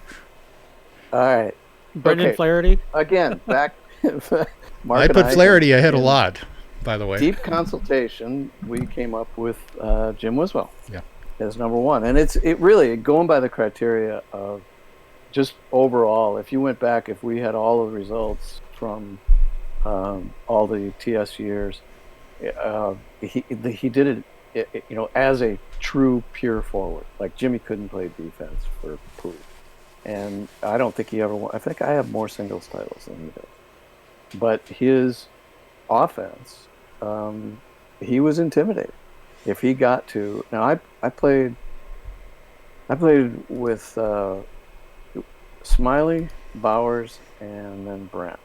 right. Brendan Flaherty? Again, back. I put Flaherty ahead a lot, by the way. Deep consultation, we came up with Jim Wiswell. Yeah. As number 1. And it really, going by the criteria of just overall, if you went back, if we had all the results from all the TS years, he did it, as a true pure forward. Like, Jimmy couldn't play defense for Pooh. And I don't think he ever won. I think I have more singles titles than he does. But his offense, he was intimidating. If he got to, now I played with Smiley, Bowers, and then Brent.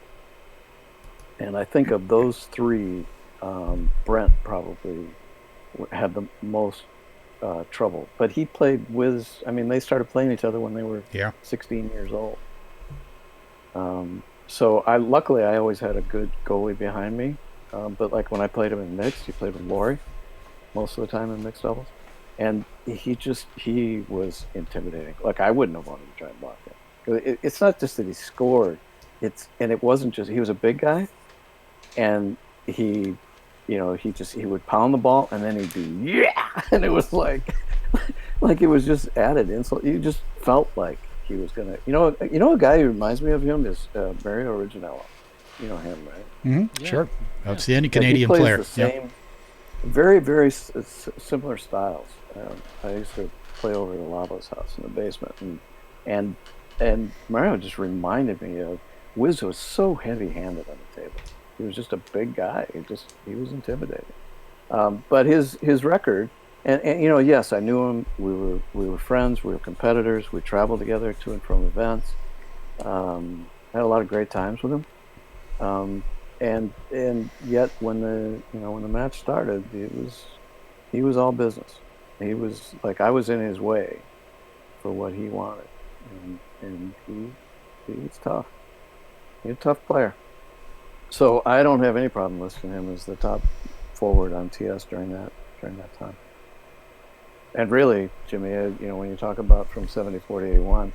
And I think of those 3, Brent probably had the most trouble. But he played with, I mean, they started playing each other when they were 16 years old. So luckily I always had a good goalie behind me. But like when I played him in mixed, he played with Laurie most of the time in mixed doubles. And he was intimidating. Like I wouldn't have wanted to try and block him. It's not just that he scored. It wasn't just, he was a big guy, and he would pound the ball and then he'd be, and it was like it was just added insult. You just felt like he was gonna, a guy who reminds me of him is Mario Originello. You know him, right? Mm-hmm. Yeah. Sure. Outstanding Canadian player. The same, very, very similar styles. I used to play over at Lavo's house in the basement, and Mario just reminded me of Wiz was so heavy-handed on the table. He was just a big guy. He was intimidating. But his record, and yes, I knew him. We were friends. We were competitors. We traveled together to and from events. Had a lot of great times with him. And yet when the match started, he was all business. He was like, I was in his way for what he wanted, and he was tough. He's a tough player. So I don't have any problem listing him as the top forward on TS during that time. And really, Jimmy, when you talk about from 74 to 81,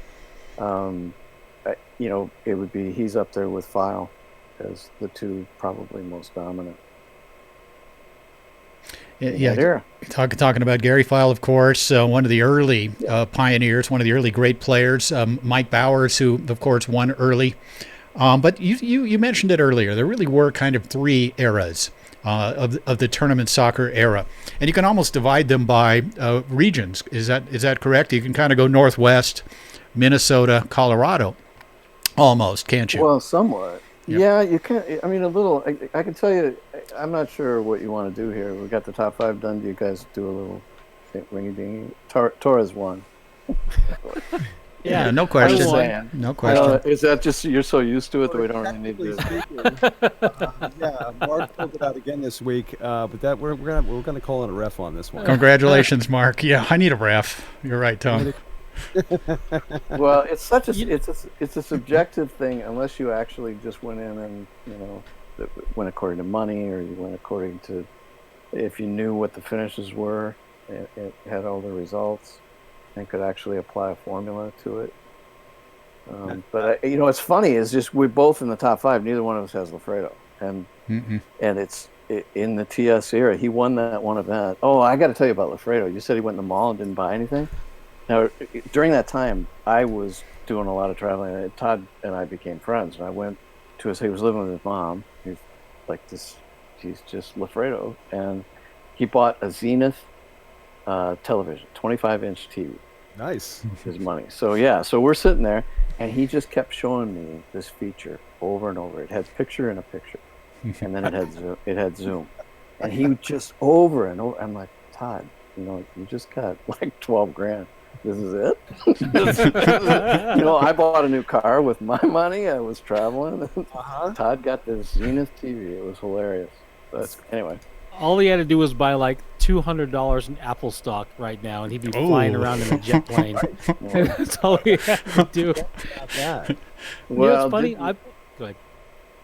it would be, he's up there with File as the two probably most dominant. Yeah, talking about Gary File, of course, one of the early pioneers, one of the early great players. Mike Bowers, who of course won early. But you mentioned it earlier. There really were kind of three eras of the tournament soccer era, and you can almost divide them by regions. Is that correct? You can kind of go Northwest, Minnesota, Colorado, almost, can't you? Well, somewhat. Yep. Yeah, you can. I mean, a little. I can tell you. I'm not sure what you want to do here. We got the top five done. Do you guys do a little ringy dingy? Torres won. Yeah, no question. No question. Is that just you're so used to it that we don't really need to? Yeah, Mark pulled it out again this week, but that we're gonna call in a ref on this one. Congratulations, Mark. Yeah, I need a ref. You're right, Tom. Well, it's such a subjective thing unless you actually just went in and went according to money, or you went according to if you knew what the finishes were, it had all the results, and could actually apply a formula to it. But what's funny is just we're both in the top five. Neither one of us has Lafredo, and it's in the TS era. He won that one event. Oh, I got to tell you about Lafredo. You said he went in the mall and didn't buy anything. Now, during that time, I was doing a lot of traveling. Todd and I became friends, and I went to he was living with his mom. He's like this. He's just Lafredo, and he bought a Zenith television, 25-inch TV. Nice. His money. So we're sitting there, and he just kept showing me this feature over and over. It had picture in a picture, and then it had zoom, and he would just over and over. I'm like, Todd, you just got like 12 grand. This is it. I bought a new car with my money. I was traveling. Todd got this Zenith TV. It was hilarious. But anyway. All he had to do was buy like $200 in Apple stock right now, and he'd be flying around in a jet plane. That's all he had to do. Well, it's funny. Go ahead.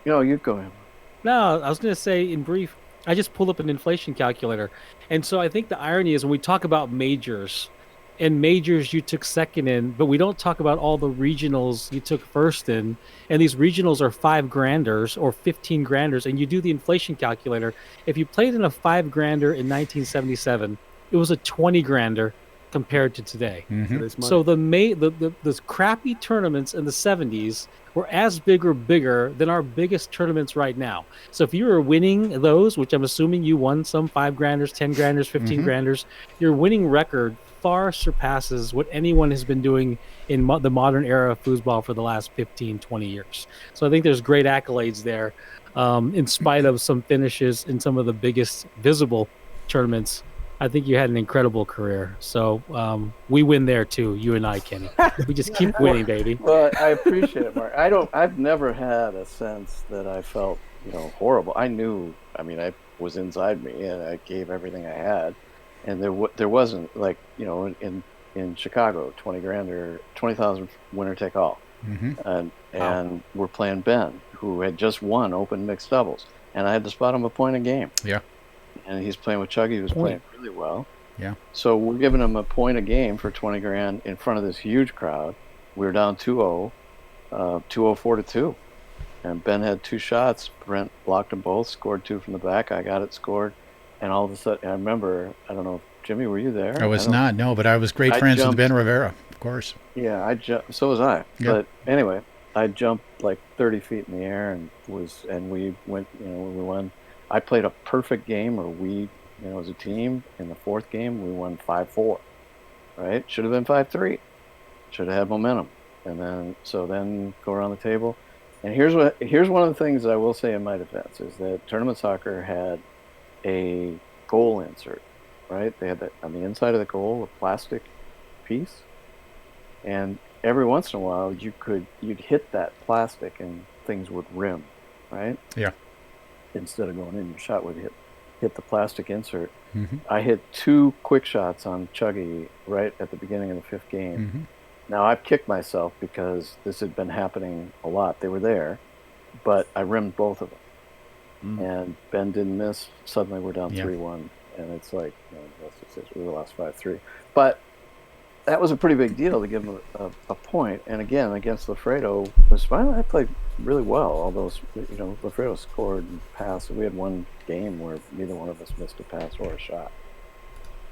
You go ahead. No, I was going to say in brief, I just pulled up an inflation calculator. And so I think the irony is when we talk about majors, and majors you took second in, but we don't talk about all the regionals you took first in. And these regionals are $5-granders or 15-granders, and you do the inflation calculator. If you played in a $5-grander in 1977, it was a 20-grander compared to today. Mm-hmm. So the crappy tournaments in the 70s were as big or bigger than our biggest tournaments right now. So if you were winning those, which I'm assuming you won some 5-granders, 10-granders, 15-granders, your winning record far surpasses what anyone has been doing in the modern era of foosball for the last 15, 20 years. So I think there's great accolades there, in spite of some finishes in some of the biggest visible tournaments. I think you had an incredible career. So we win there too, you and I, Kenny. We just keep winning, baby. Well, I appreciate it, Mark. I've never had a sense that I felt, horrible. I knew, was inside me, and I gave everything I had. And there wasn't, like, you know, in Chicago, 20 grand or 20,000 winner take all. And we're playing Ben, who had just won open mixed doubles, and I had to spot him a point a game. Yeah. And he's playing with Chuggy, who's playing really well. Yeah. So we're giving him a point a game for 20 grand in front of this huge crowd. We were down 2-0, 2-0, 4-2. And Ben had 2 shots. Brent blocked them both, scored 2 from the back. I got it scored. And all of a sudden, I remember, I don't know, Jimmy, were you there? I was not, no, but I was great friends with Ben Rivera, of course. Yeah, so was I. Yeah. But anyway, I jumped like 30 feet in the air and we went, you know, we won. I played a perfect game, or we, you know, as a team, in the 4th game, we won 5-4, right? Should have been 5-3. Should have had momentum. And then go around the table. And here's one of the things I will say in my defense is that tournament soccer had a goal insert, right? They had that on the inside of the goal, a plastic piece. And every once in a while, you'd hit that plastic and things would rim, right? Yeah. Instead of going in, your shot would hit the plastic insert. I hit 2 quick shots on Chuggy right at the beginning of the 5th game. Now, I've kicked myself because this had been happening a lot. They were there, but I rimmed both of them. And Ben didn't miss. Suddenly, we're down 3-1, and it's like, you know, we lost 5-3. But that was a pretty big deal to give him a point. And again, against Lafredo, I played really well. Although, you know, Lafredo scored and passed. We had one game where neither one of us missed a pass or a shot.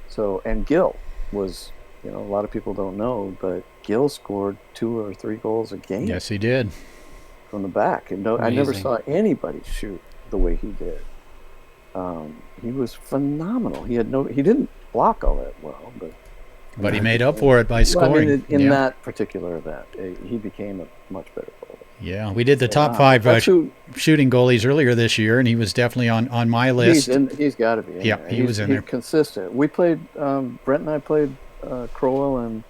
So, and Gil was, you know, a lot of people don't know, but Gil scored 2 or 3 goals a game. Yes, he did. From the back. And I never saw anybody shoot the way he did. He was phenomenal. He didn't block all that well, but he made up for it by scoring. I mean, in that particular event, he became a much better goalie. Yeah, we did the top 5 shooting goalies earlier this year, and he was definitely on my list. He's got to be. Yeah, he was in there. Consistent. We played. Brent and I played Crowell and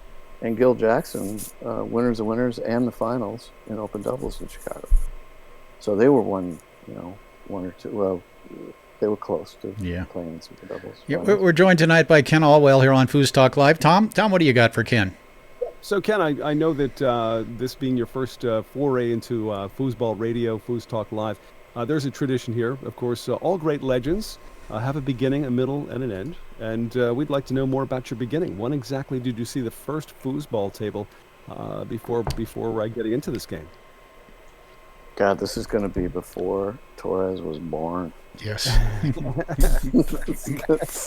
Gil Jackson, winners of winners, and the finals in open doubles in Chicago. So they were one or two. Well, they were close to playing in super doubles. Yeah, we're joined tonight by Ken Alwell here on FoosTalk Live. Tom, what do you got for Ken? So, Ken, I know that this being your first foray into Foosball Radio, FoosTalk Live, there's a tradition here. Of course, all great legends have a beginning, a middle, and an end. And we'd like to know more about your beginning. When exactly did you see the first foosball table before getting into this game? God, this is going to be before Torres was born. Yes.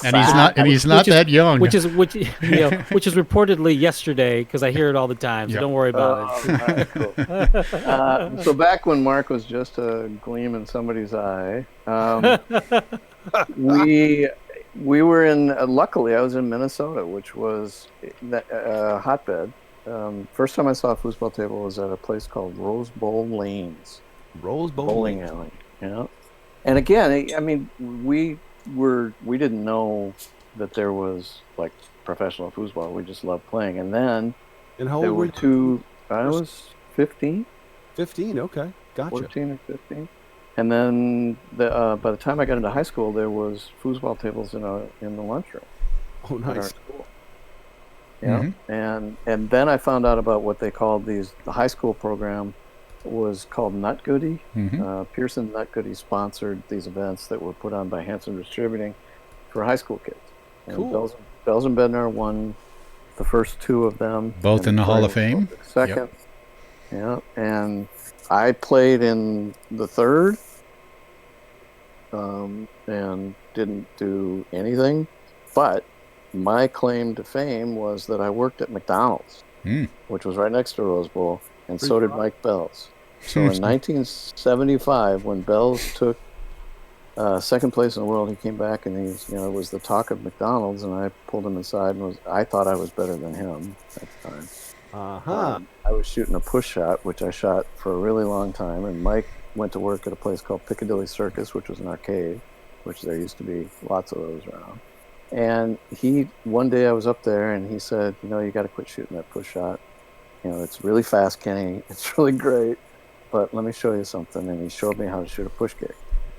and he's not that young. Which is reportedly yesterday, because I hear it all the time. So don't worry about it. Cool. So back when Mark was just a gleam in somebody's eye, we were in. Luckily, I was in Minnesota, which was a hotbed. First time I saw a foosball table was at a place called Rose Bowl Lanes. Rose Bowl Bowling alley. Yeah. And again, I mean, we didn't know that there was like professional foosball. We just loved playing. And then how there were 2. I was 15. 15. Okay, gotcha. 14 or 15. And then by the time I got into high school, there was foosball tables in the lunchroom. Oh, nice. At our school. Yeah. And then I found out about what they called the high school program was called Nut Goody. Pearson Nut Goody sponsored these events that were put on by Hanson Distributing for high school kids. And cool. Bells and Bednar won the first 2 of them. Both in the Hall of Fame. Second. Yep. Yeah. And I played in the 3rd and didn't do anything. But my claim to fame was that I worked at McDonald's, which was right next to Rose Bowl, and so did Mike Bells. So in 1975, when Bells took second place in the world, he came back and it was the talk of McDonald's, and I pulled him aside and I thought I was better than him at the time. I was shooting a push shot, which I shot for a really long time, and Mike went to work at a place called Piccadilly Circus, which was an arcade, which there used to be lots of those around. And one day I was up there and he said, you got to quit shooting that push shot. It's really fast, Kenny. It's really great, but let me show you something. And he showed me how to shoot a push kick.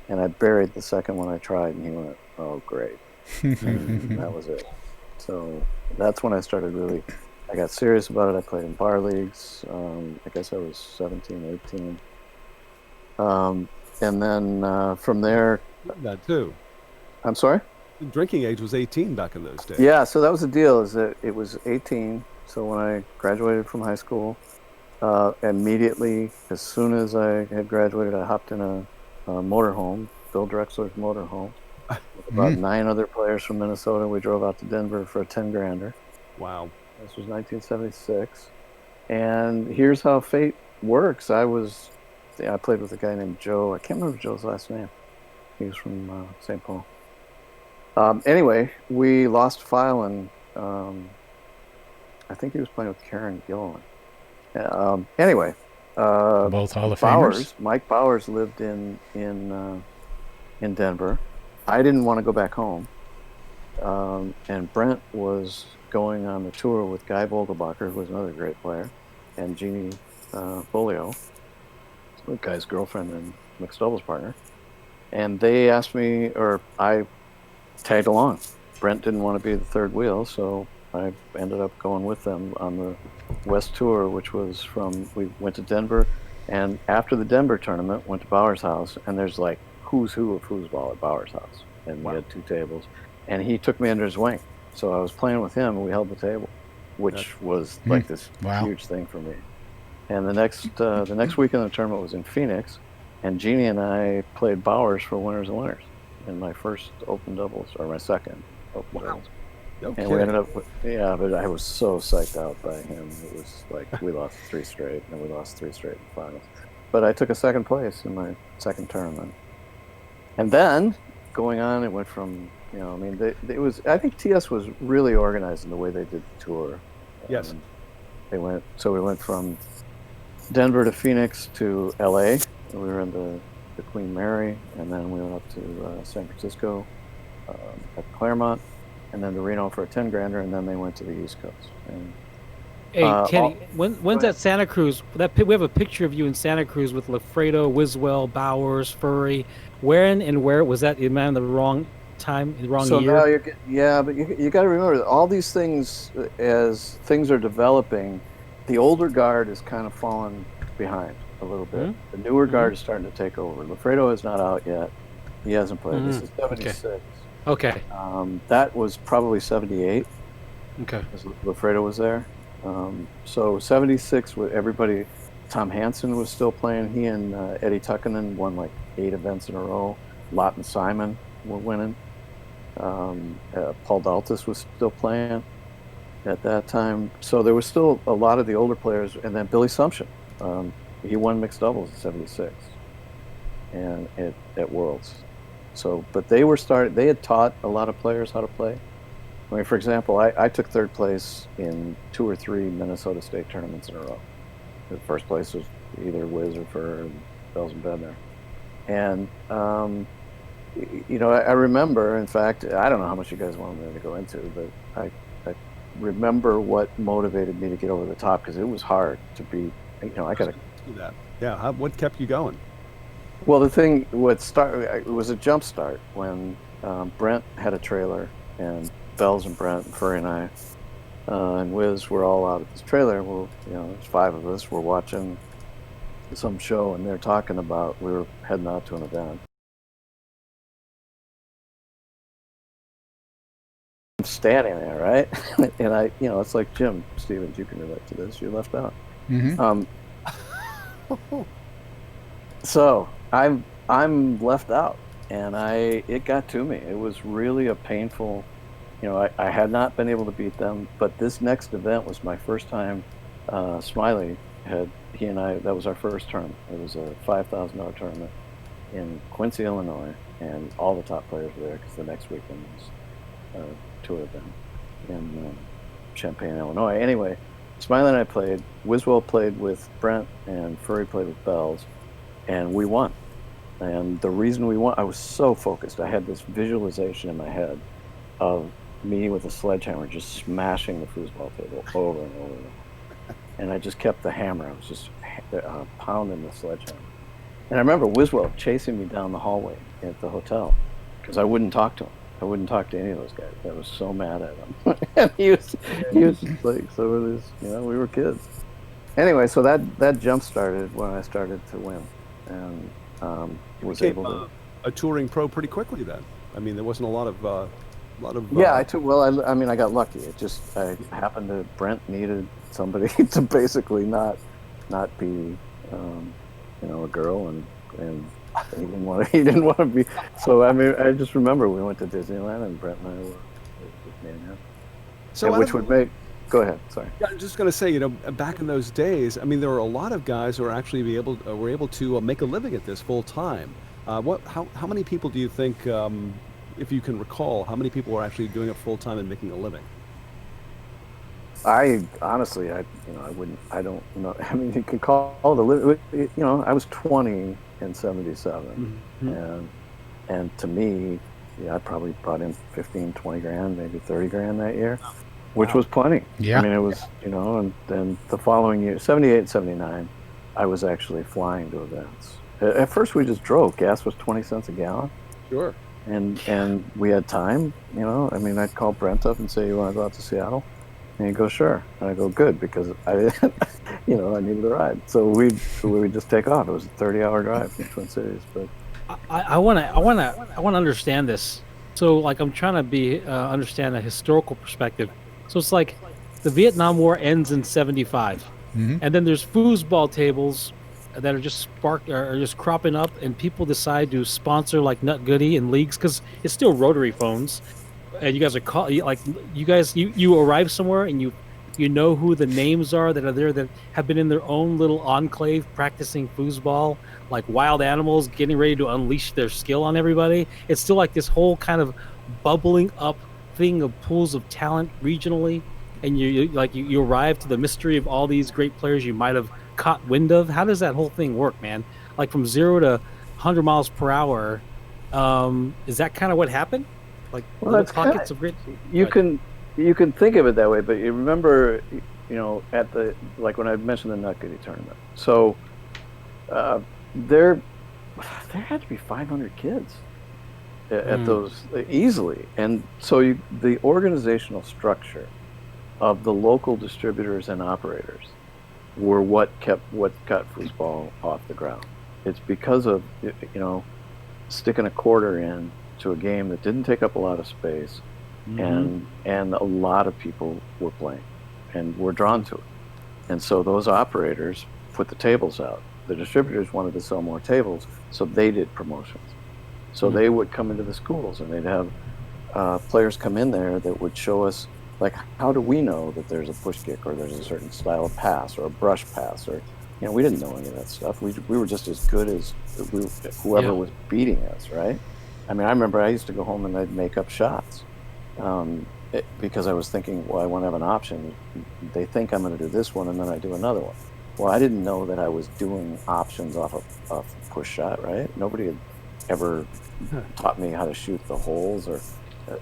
and I buried the second one I tried, and he went, "Oh, great." And that was it. So that's when I started I got serious about it. I played in bar leagues. I guess I was 17, 18. And then from there... That too. I'm sorry? The drinking age was 18 back in those days. Yeah, so that was the deal, is that it was 18. So when I graduated from high school, immediately, as soon as I had graduated, I hopped in a motorhome, Bill Drexler's motorhome, with about 9 other players from Minnesota. We drove out to Denver for a 10-grander. Wow. This was 1976. And here's how fate works. I played with a guy named Joe. I can't remember Joe's last name. He was from St. Paul. Anyway, we lost Filan. I think he was playing with Karen Gilliland. Anyway, both Hall of Famers. Mike Bowers lived in Denver. I didn't want to go back home, and Brent was going on the tour with Guy Vogelbacher, who was another great player, and Jeannie Folio, the guy's girlfriend and mixed doubles partner. And they asked me, or I tagged along. Brent didn't want to be the third wheel, so I ended up going with them on the West Tour, which was we went to Denver, and after the Denver tournament, went to Bauer's house, and there's like who's who of foosball at Bauer's house. And we had 2 tables, and he took me under his wing. So I was playing with him, and we held the table, which was like this huge thing for me. And the next weekend of the tournament was in Phoenix, and Jeannie and I played Bowers for winners and winners in my first open doubles, or my second open doubles. Okay. And we ended up but I was so psyched out by him. It was like we lost 3 straight, and we lost 3 straight in the finals. But I took a second place in my second tournament. And then, going on, it went from, I think TS was really organized in the way they did the tour. Yes. We went from Denver to Phoenix to LA. We were in the Queen Mary, and then we went up to San Francisco at Claremont, and then to Reno for a 10-grander, and then they went to the East Coast. And, hey, Kenny, when's that Santa Cruz? We have a picture of you in Santa Cruz with Lafredo, Wiswell, Bowers, Furry. Where was that? You man, the wrong time, the wrong year. Now but you got to remember that all these things, as things are developing, the older guard is kind of falling behind a little bit. The newer guard is starting to take over. Lafredo is not out yet. He hasn't played. This is 76. Okay. That was probably 78. Okay. Lafredo was there. So 76 with everybody. Tom Hansen was still playing. He and Eddie Tuckinen won like 8 events in a row. Lott and Simon were winning. Paul Daltas was still playing at that time. So there was still a lot of the older players. And then Billy Sumption. He won mixed doubles in 76 and at Worlds. So, but they had taught a lot of players how to play. I mean, for example, I took 3rd place in 2 or 3 Minnesota State tournaments in a row. The first place was either Wiz or Fur and Bells and Bednar. And, I remember, in fact, I don't know how much you guys wanted me to go into, but I remember what motivated me to get over the top, because it was hard to beat. I got to do that. Yeah. What kept you going? Well, it was a jump start when Brent had a trailer, and Bells and Brent and Furry and I and Wiz were all out at this trailer. Well, there's 5 of us. We're watching some show, and they're talking about we were heading out to an event. I'm standing there, right? And it's like, Jim Stevens, you can relate to this. You're left out. So I'm left out, and it got to me. It was really a painful. I had not been able to beat them, but this next event was my first time. Smiley he and I, that was our first tournament. It was a $5,000 tournament in Quincy, Illinois, and all the top players were there because the next weekend was a tour event in Champaign, Illinois. Anyway, Smiley and I played. Wiswell played with Brent, and Furry played with Bells, and we won. And the reason we won, I was so focused. I had this visualization in my head of me with a sledgehammer just smashing the foosball table over and over. And I just kept the hammer. I was just pounding the sledgehammer. And I remember Wiswell chasing me down the hallway at the hotel because I wouldn't talk to him. I wouldn't talk to any of those guys. I was so mad at him. And he was like, so it was, we were kids. Anyway, so that jump started when I started to win, and was able to. A touring pro pretty quickly then. I mean, there wasn't a lot of. Yeah, I got lucky. It just I happened to Brent needed somebody to basically not be a girl, and he didn't want to be. So I mean, I just remember we went to Disneyland and Brent and I were man. So and which would make. Go ahead. Sorry. Yeah, I'm just going to say, back in those days, I mean, there were a lot of guys who were actually were able to make a living at this full time. How many people do you think, if you can recall, how many people were actually doing it full time and making a living? I honestly, I don't know. I mean, you can call the living. I was 20 in '77, and to me, I probably brought in 15, 20 grand, maybe 30 grand that year. Which was plenty. Yeah. I mean, it was, and then the following year, 78, 79, I was actually flying to events. At first, we just drove. Gas was 20 cents a gallon. Sure. And we had time, I mean, I'd call Brent up and say, you want to go out to Seattle? And he'd go, sure. And I'd go, good, because I needed a ride. So we'd just take off. It was a 30-hour drive from Twin Cities. But I want to understand this. So, like, I'm trying to understand a historical perspective. So it's like the Vietnam War ends in '75, and then there's foosball tables that are just cropping up, and people decide to sponsor like Nut Goody and leagues because it's still rotary phones, and you guys are you arrive somewhere and you know who the names are that are there that have been in their own little enclave practicing foosball, like wild animals getting ready to unleash their skill on everybody. It's still like this whole kind of bubbling up thing of pools of talent regionally, and you arrive to the mystery of all these great players you might have caught wind of. How does that whole thing work, man? Like from 0 to 100 miles per hour, is that kind of what happened? Like little pockets of great. You can think of it that way, but you remember, at when I mentioned the Nut Goody tournament. So there had to be 500 kids at those easily, and so the organizational structure of the local distributors and operators were what got foosball off the ground. It's because of sticking a quarter in to a game that didn't take up a lot of space, and a lot of people were playing and were drawn to it, and so those operators put the tables out. The distributors wanted to sell more tables, so they did promotions. So they would come into the schools, and they'd have players come in there that would show us, like, how do we know that there's a push kick or there's a certain style of pass or a brush pass, or we didn't know any of that stuff. We were just as good as whoever was beating us, right? I mean, I remember I used to go home and I'd make up shots because I was thinking, well, I want to have an option. They think I'm going to do this one, and then I do another one. Well, I didn't know that I was doing options off a push shot, right? Nobody had ever taught me how to shoot the holes, or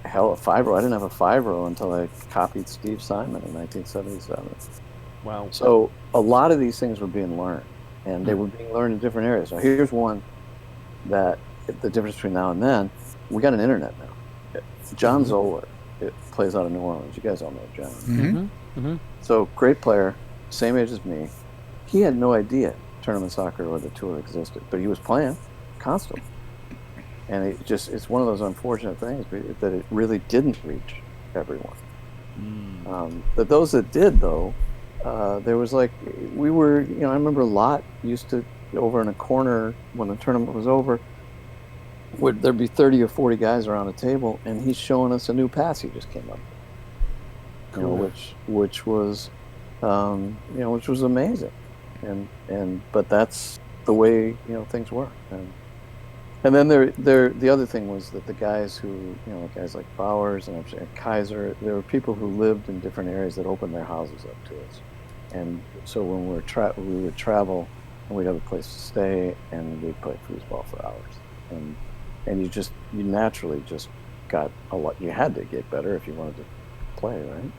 hell, a 5-0. I didn't have a 5-0 until I copied Steve Simon in 1977. Wow. So a lot of these things were being learned, and they were being learned in different areas. So here's one that the difference between now and then, we got an internet now. John Zoller plays out of New Orleans. You guys all know John. So great player, same age as me. He had no idea tournament soccer or the tour existed, but he was playing constantly. And it's one of those unfortunate things that it really didn't reach everyone. But those that did, though, there was I remember Lott used to, over in a corner when the tournament was over, would there be 30 or 40 guys around a table, and he's showing us a new pass he just came up with, Cool. which was amazing. But that's the way things work. And then the other thing was that the guys who, guys like Bowers and Kaiser, there were people who lived in different areas that opened their houses up to us. And so when we would travel, and we'd have a place to stay, and we'd play foosball for hours. And you naturally just got a lot. You had to get better if you wanted to play, right?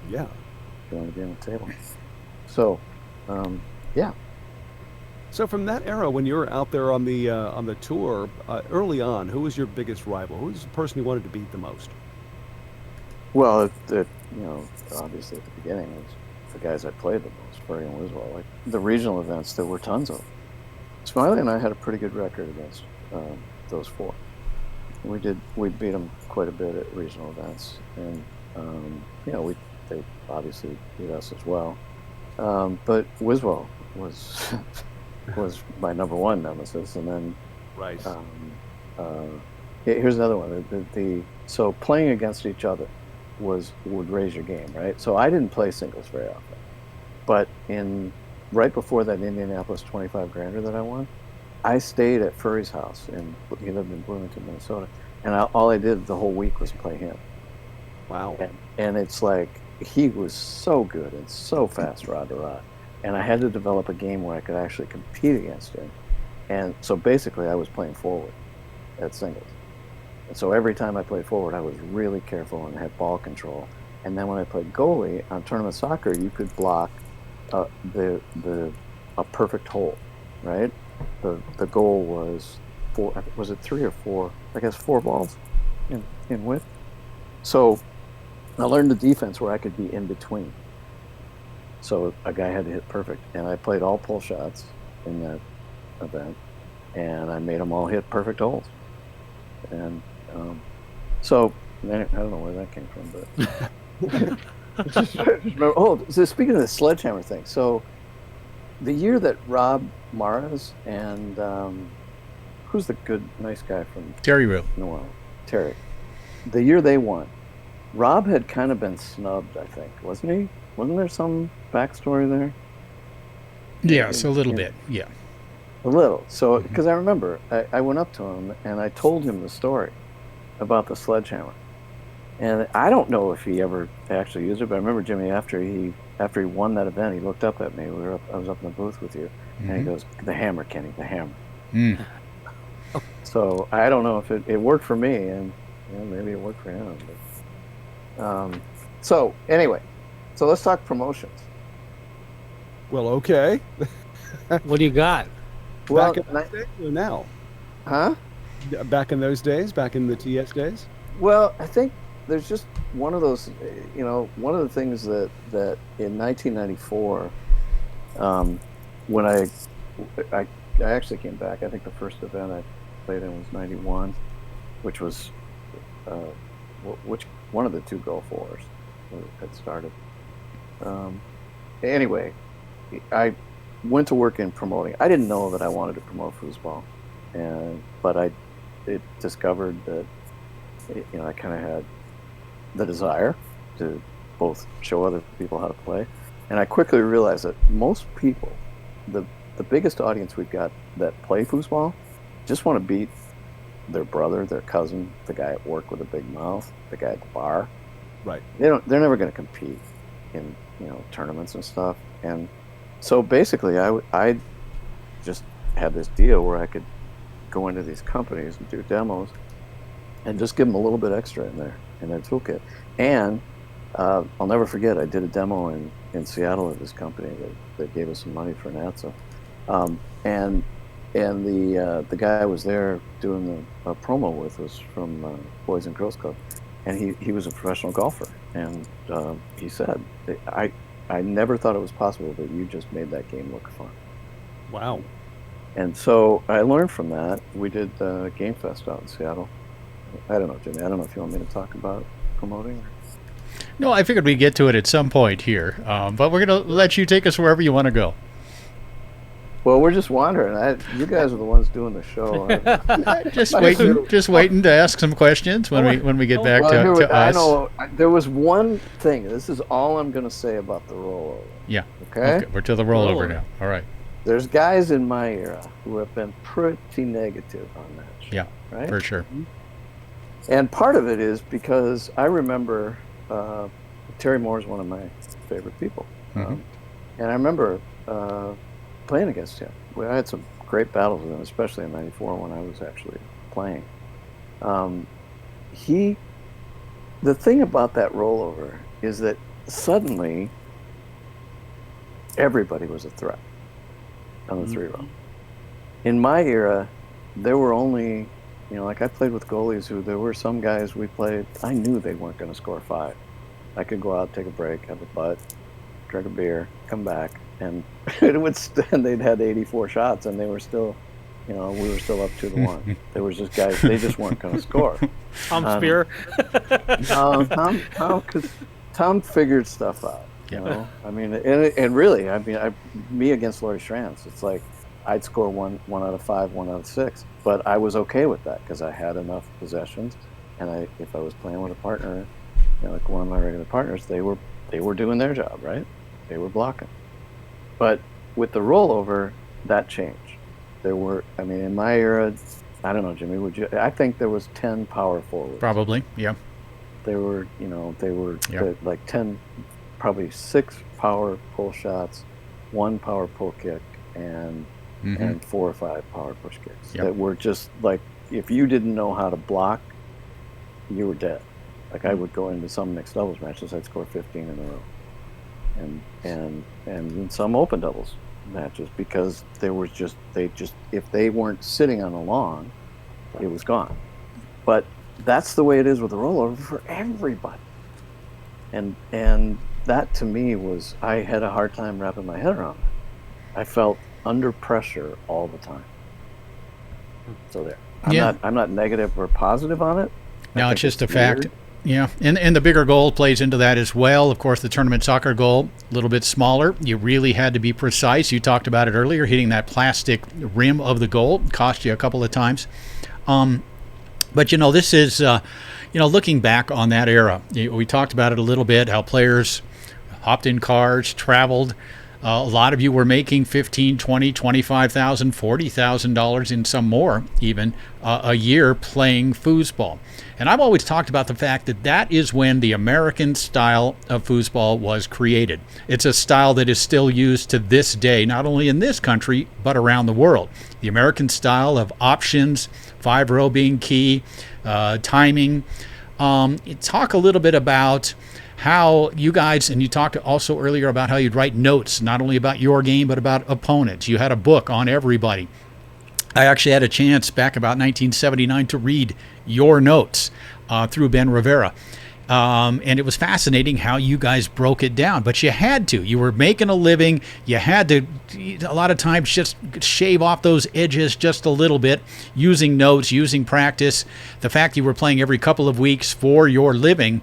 Yeah. If you wanted to be on the table. So, yeah. So from that era, when you were out there on the tour, early on, who was your biggest rival? Who was the person you wanted to beat the most? Well, obviously at the beginning, it was the guys I played the most, Fergie and Wiswell. Like the regional events, there were tons of them. Smiley and I had a pretty good record against those four. We beat them quite a bit at regional events, and they obviously beat us as well. But Wiswell was was my number one nemesis, and then right. Here's another one. So playing against each other would raise your game, right? So I didn't play singles very often, but right before that Indianapolis 25 grander that I won, I stayed at Furry's house, and he lived in Bloomington, Minnesota, and all I did the whole week was play him. Wow. And it's like he was so good and so fast rod to rod, and I had to develop a game where I could actually compete against him. And so basically I was playing forward at singles. And so every time I played forward, I was really careful and had ball control. And then when I played goalie on tournament soccer, you could block a perfect hole, right? The goal was was it 3 or 4? I guess 4 balls in width. So I learned the defense where I could be in between. So a guy had to hit perfect, and I played all pull shots in that event, and I made them all hit perfect holes. And so I don't know where that came from, but just remember. Oh, so speaking of the sledgehammer thing, so the year that Rob Maras and who's the good, nice guy from Terry Rue? No, Terry. The year they won, Rob had kind of been snubbed, I think, wasn't he? Wasn't there some backstory there? Yes, a little bit, yeah. A little. So, because I remember, I went up to him and I told him the story about the sledgehammer. And I don't know if he ever actually used it, but I remember Jimmy, after he won that event, he looked up at me. I was up in the booth with you, and he goes, "The hammer, Kenny, the hammer." Mm. So I don't know if it worked for me, and maybe it worked for him. But, so anyway, so let's talk promotions. Well, okay. What do you got? Well, back in those days or now? Huh? Back in those days, back in the TS days? Well, I think there's just one of those, one of the things that in 1994, when I actually came back, I think the first event I played in was 91, which was which one of the 2 Gulf Wars had started. Anyway, I went to work in promoting. I didn't know that I wanted to promote foosball, but I discovered that I kind of had the desire to both show other people how to play, and I quickly realized that most people, the biggest audience we've got that play foosball, just want to beat their brother, their cousin, the guy at work with a big mouth, the guy at the bar. Right. They're never going to compete in tournaments and stuff. And so basically, I just had this deal where I could go into these companies and do demos, and just give them a little bit extra in their toolkit. And I'll never forget, I did a demo in Seattle at this company that gave us some money for NATSA. And the guy I was there doing the promo with was from Boys and Girls Club, and he was a professional golfer, and he said, I never thought it was possible that you just made that game look fun. Wow. And so I learned from that. We did Game Fest out in Seattle. I don't know, Jimmy, I don't know if you want me to talk about promoting. No, I figured we'd get to it at some point here, but we're going to let you take us wherever you want to go. Well, we're just wandering. You guys are the ones doing the show. just waiting to ask some questions when we get back to us. I know there was one thing. This is all I'm going to say about the rollover. Yeah. Okay. We're to the rollover now. All right. There's guys in my era who have been pretty negative on that show. Yeah. Right. For sure. And part of it is because I remember Terry Moore's one of my favorite people, and I remember playing against him. I had some great battles with him, especially in '94 when I was actually playing. The thing about that rollover is that suddenly everybody was a threat on the 3-row. in my era, there were only, like I played with goalies who there were some guys we played, I knew they weren't going to score 5. I could go out, take a break, have a butt, drink a beer, come back, and they'd had 84 shots, and they were still, we were still up 2-1. There was just guys, they just weren't going to score. Tom Spear. Tom figured stuff out. I mean, and really, I mean, me against Laurie Strantz, it's like I'd score one out of 5, 1 out of 6, but I was okay with that because I had enough possessions, and if I was playing with a partner, like one of my regular partners, they were doing their job, right? They were blocking. But with the rollover, that changed. There were, I mean, in my era, I don't know, Jimmy, I think there was 10 power forwards. Probably, yeah. They were, like 10, probably 6 power pull shots, 1 power pull kick, and 4 or 5 power push kicks. That were just like, if you didn't know how to block, you were dead. Like I would go into some mixed doubles matches, I'd score 15 in a row, and in some open doubles matches, because if they weren't sitting on a lawn, it was gone. But that's the way it is with the rollover for everybody, and that to me was, I had a hard time wrapping my head around it. I felt under pressure all the time. So there, I'm not negative or positive on it. No, it's just a fact. Yeah, and the bigger goal plays into that as well. Of course, the tournament soccer goal, a little bit smaller. You really had to be precise. You talked about it earlier, hitting that plastic rim of the goal. Cost you a couple of times. But, this is, looking back on that era, we talked about it a little bit, how players hopped in cars, traveled. A lot of you were making $15,000, $20,000, $25,000, $40,000, and some more even a year playing foosball. And I've always talked about the fact that is when the American style of foosball was created. It's a style that is still used to this day, not only in this country, but around the world. The American style of options, 5-row being key, timing. Talk a little bit about how you guys, and you talked also earlier about how you'd write notes, not only about your game, but about opponents. You had a book on everybody. I actually had a chance back about 1979 to read your notes through Ben Rivera. And it was fascinating how you guys broke it down. But you had to. You were making a living. You had to, a lot of times, just shave off those edges just a little bit, using notes, using practice. The fact you were playing every couple of weeks for your living.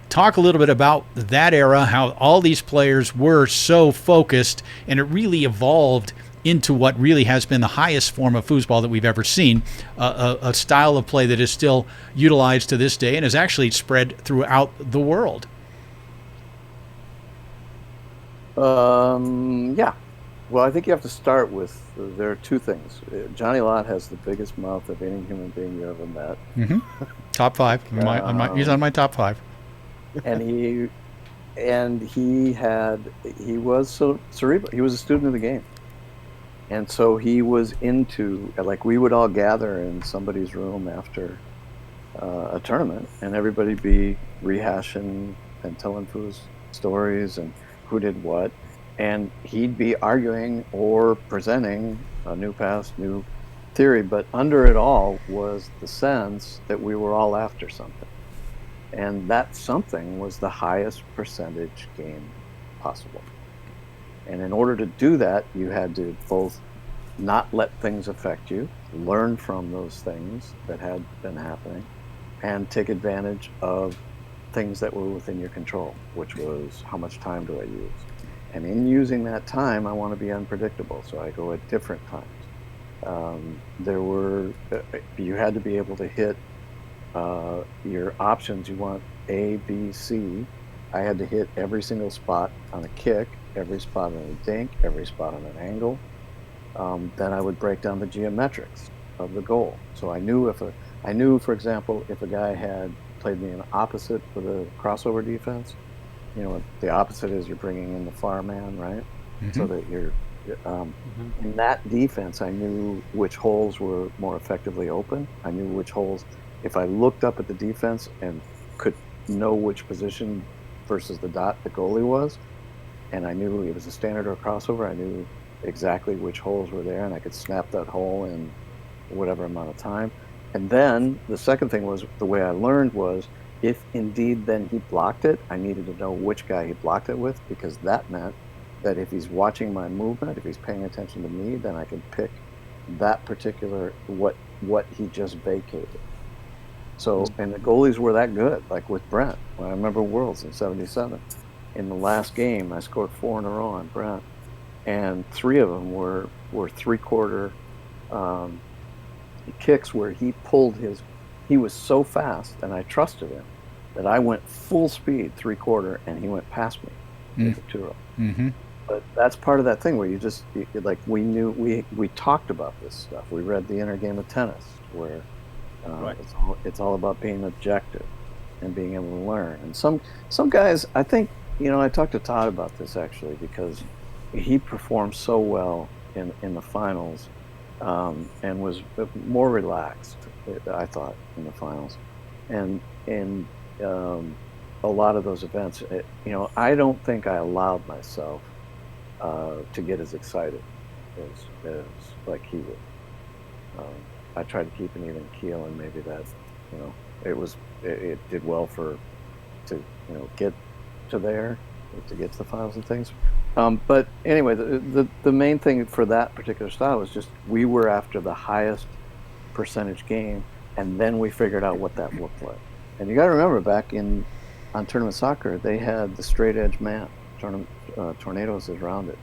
Talk a little bit about that era, how all these players were so focused, and it really evolved into what really has been the highest form of foosball that we've ever seen, a style of play that is still utilized to this day and is actually spread throughout the world. Yeah. Well, I think you have to start with, there are 2 things. Johnny Lott has the biggest mouth of any human being you ever met. Top 5. He's on my top 5. And he was so cerebral. He was a student of the game. And so he was into, like, we would all gather in somebody's room after a tournament, and everybody be rehashing and telling foos stories and who did what. And he'd be arguing or presenting a new pass, new theory, but under it all was the sense that we were all after something. And that something was the highest percentage game possible. And in order to do that, you had to both not let things affect you, learn from those things that had been happening, and take advantage of things that were within your control, which was, how much time do I use? And in using that time, I want to be unpredictable, so I go at different times. You had to be able to hit your options. You want A, B, C. I had to hit every single spot on a kick, every spot on a dink, every spot on an angle. Then I would break down the geometrics of the goal. So I knew, for example, if a guy had played me an opposite with a crossover defense, the opposite is you're bringing in the far man, right? So that you're in that defense, I knew which holes were more effectively open. I knew which holes, if I looked up at the defense and could know which position versus the dot the goalie was, and I knew it was a standard or a crossover, I knew exactly which holes were there, and I could snap that hole in whatever amount of time. And then the second thing was, the way I learned was, if indeed then he blocked it, I needed to know which guy he blocked it with, because that meant that if he's watching my movement, if he's paying attention to me, then I can pick that particular, what he just vacated. So, and the goalies were that good, like with Brent. When I remember Worlds in '77. In the last game, I scored 4 in a row on Brent, and 3 of them were three-quarter kicks where he pulled his, he was so fast, and I trusted him, that I went full speed three-quarter, and he went past me with the 2-0. Mm-hmm. But that's part of that thing where like we knew, we talked about this stuff. We read the Inner Game of Tennis, where it's all about being objective and being able to learn. And some guys, I think, I talked to Todd about this actually, because he performed so well in the finals, and was more relaxed, I thought, in the finals, and in a lot of those events, I don't think I allowed myself to get as excited as like he would. I tried to keep an even keel, and maybe that, it did well to get to there, to get to the finals and things. But anyway, the main thing for that particular style was just, we were after the highest percentage game, and then we figured out what that looked like. And you got to remember, back on tournament soccer, they had the straight edge man, tornadoes around it.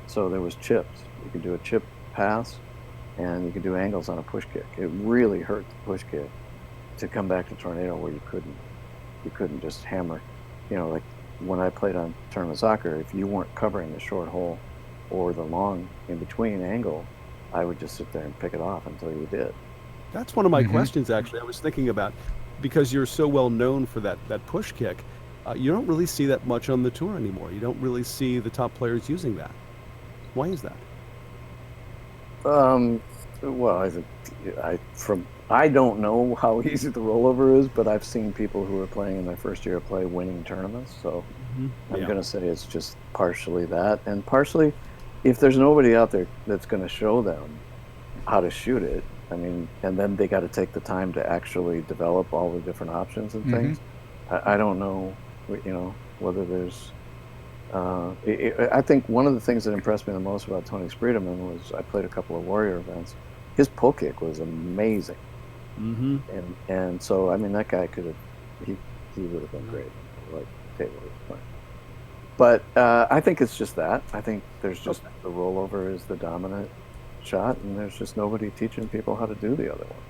So there was chips. You could do a chip pass, and you could do angles on a push kick. It really hurt the push kick to come back to tornado, where you couldn't just hammer. Like when I played on tournament soccer, if you weren't covering the short hole or the long in between angle, I would just sit there and pick it off until you did. That's one of my questions, actually. I was thinking about, because you're so well known for that push kick, you don't really see that much on the tour anymore. You don't really see the top players using that. Why is that? Well, I don't know how easy the rollover is, but I've seen people who are playing in their first year of play winning tournaments. So I'm going to say it's just partially that, and partially, if there's nobody out there that's going to show them how to shoot it, and then they got to take the time to actually develop all the different options and things. I don't know, whether there's. I think one of the things that impressed me the most about Tony Spreedeman was, I played a couple of Warrior events. His pull kick was amazing, and so that guy could have, he would have been great, like Taylor was playing. But I think it's just that. I think there's just the rollover is the dominant shot, and there's just nobody teaching people how to do the other one.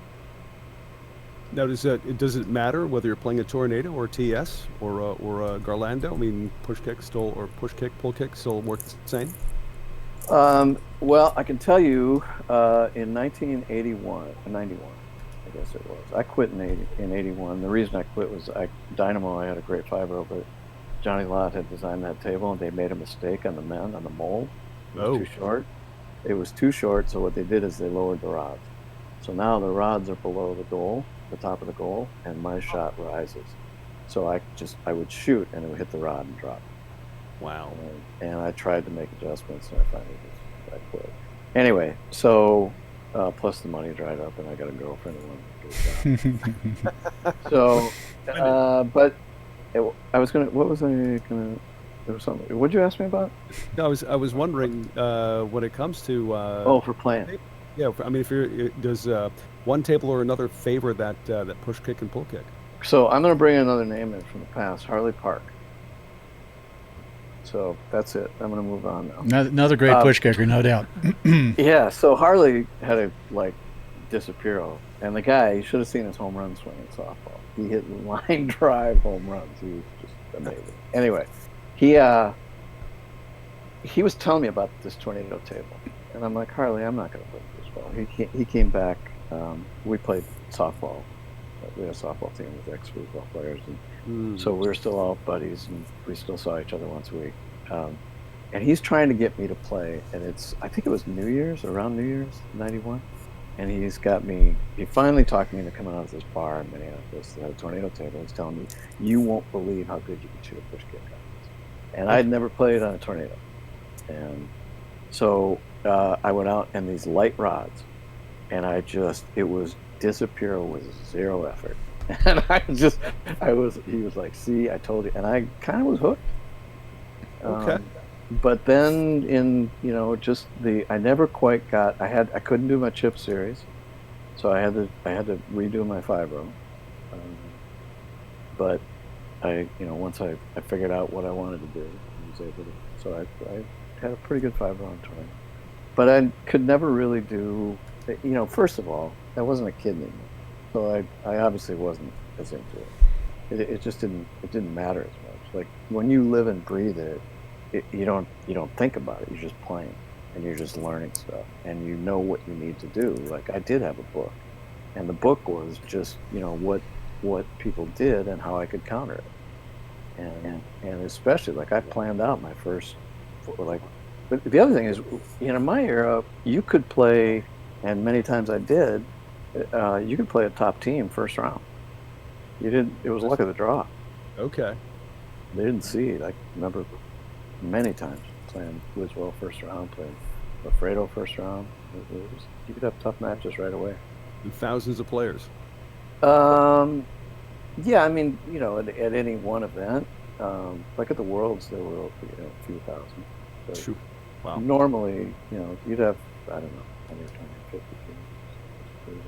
Now, does it matter whether you're playing a Tornado or TS or a Garlando? Push kick pull kick still work the same? Well, I can tell you, in 91, I guess it was. I quit in 81. The reason I quit was Dynamo. I had a great 5-0, but Johnny Lott had designed that table, and they made a mistake on the men, on the mold. It was too short. It was too short, so what they did is they lowered the rods. So now the rods are below the goal, the top of the goal, and my shot rises. So I would shoot, and it would hit the rod and drop. Wow. And I tried to make adjustments, and I quit. Anyway, so plus the money dried up, and I got a girlfriend who wanted to get a job. So, but I was gonna. What was I gonna? There was something. What'd you ask me about? No, I was wondering when it comes to. For playing. Yeah, does one table or another favor that push kick and pull kick? So I'm going to bring another name in from the past, Harley Park. So that's it. I'm going to move on now. Another great push kicker, no doubt. Yeah. So Harley had to disappear, and the guy, you should have seen his home run swing in softball. He hit line drive home runs. He was just amazing. Anyway, he was telling me about this tornado table, and I'm like, Harley, I'm not going to play foosball. He came back. We played softball. We had a softball team with ex-foosball players, and so we were still all buddies, and we still saw each other once a week. And he's trying to get me to play, and I think it was around New Year's, 91. And he finally talked me into coming out of this bar in Minneapolis that had a tornado table. He's telling me, you won't believe how good you can shoot a push kick on this. And I'd never played on a tornado. And so I went out and these light rods, and it was disappear with zero effort. And he was like, see, I told you. And I kind of was hooked. Okay. But then I never quite I couldn't do my chip series. So I had to redo my 5-row. But once I figured out what I wanted to do, I was able to. So I had a pretty good 5-row on tour. But I could never really do, first of all, I wasn't a kid anymore. So I obviously wasn't as into it. It just didn't matter as much. Like when you live and breathe it, you don't think about it. You're just playing and you're just learning stuff and you know what you need to do. Like I did have a book, and the book was just what people did and how I could counter it. And especially like I planned out my first like. But the other thing is, in my era, you could play, and many times I did. You could play a top team first round. You didn't. It was luck of the draw. Okay. They didn't see it. I remember many times playing Wiswell first round, playing Lafredo first round. You could have tough matches right away. And thousands of players. Yeah, I mean, at any one event, like at the Worlds, there were a few thousand. So wow. Normally, you'd have, I don't know, 150 teams.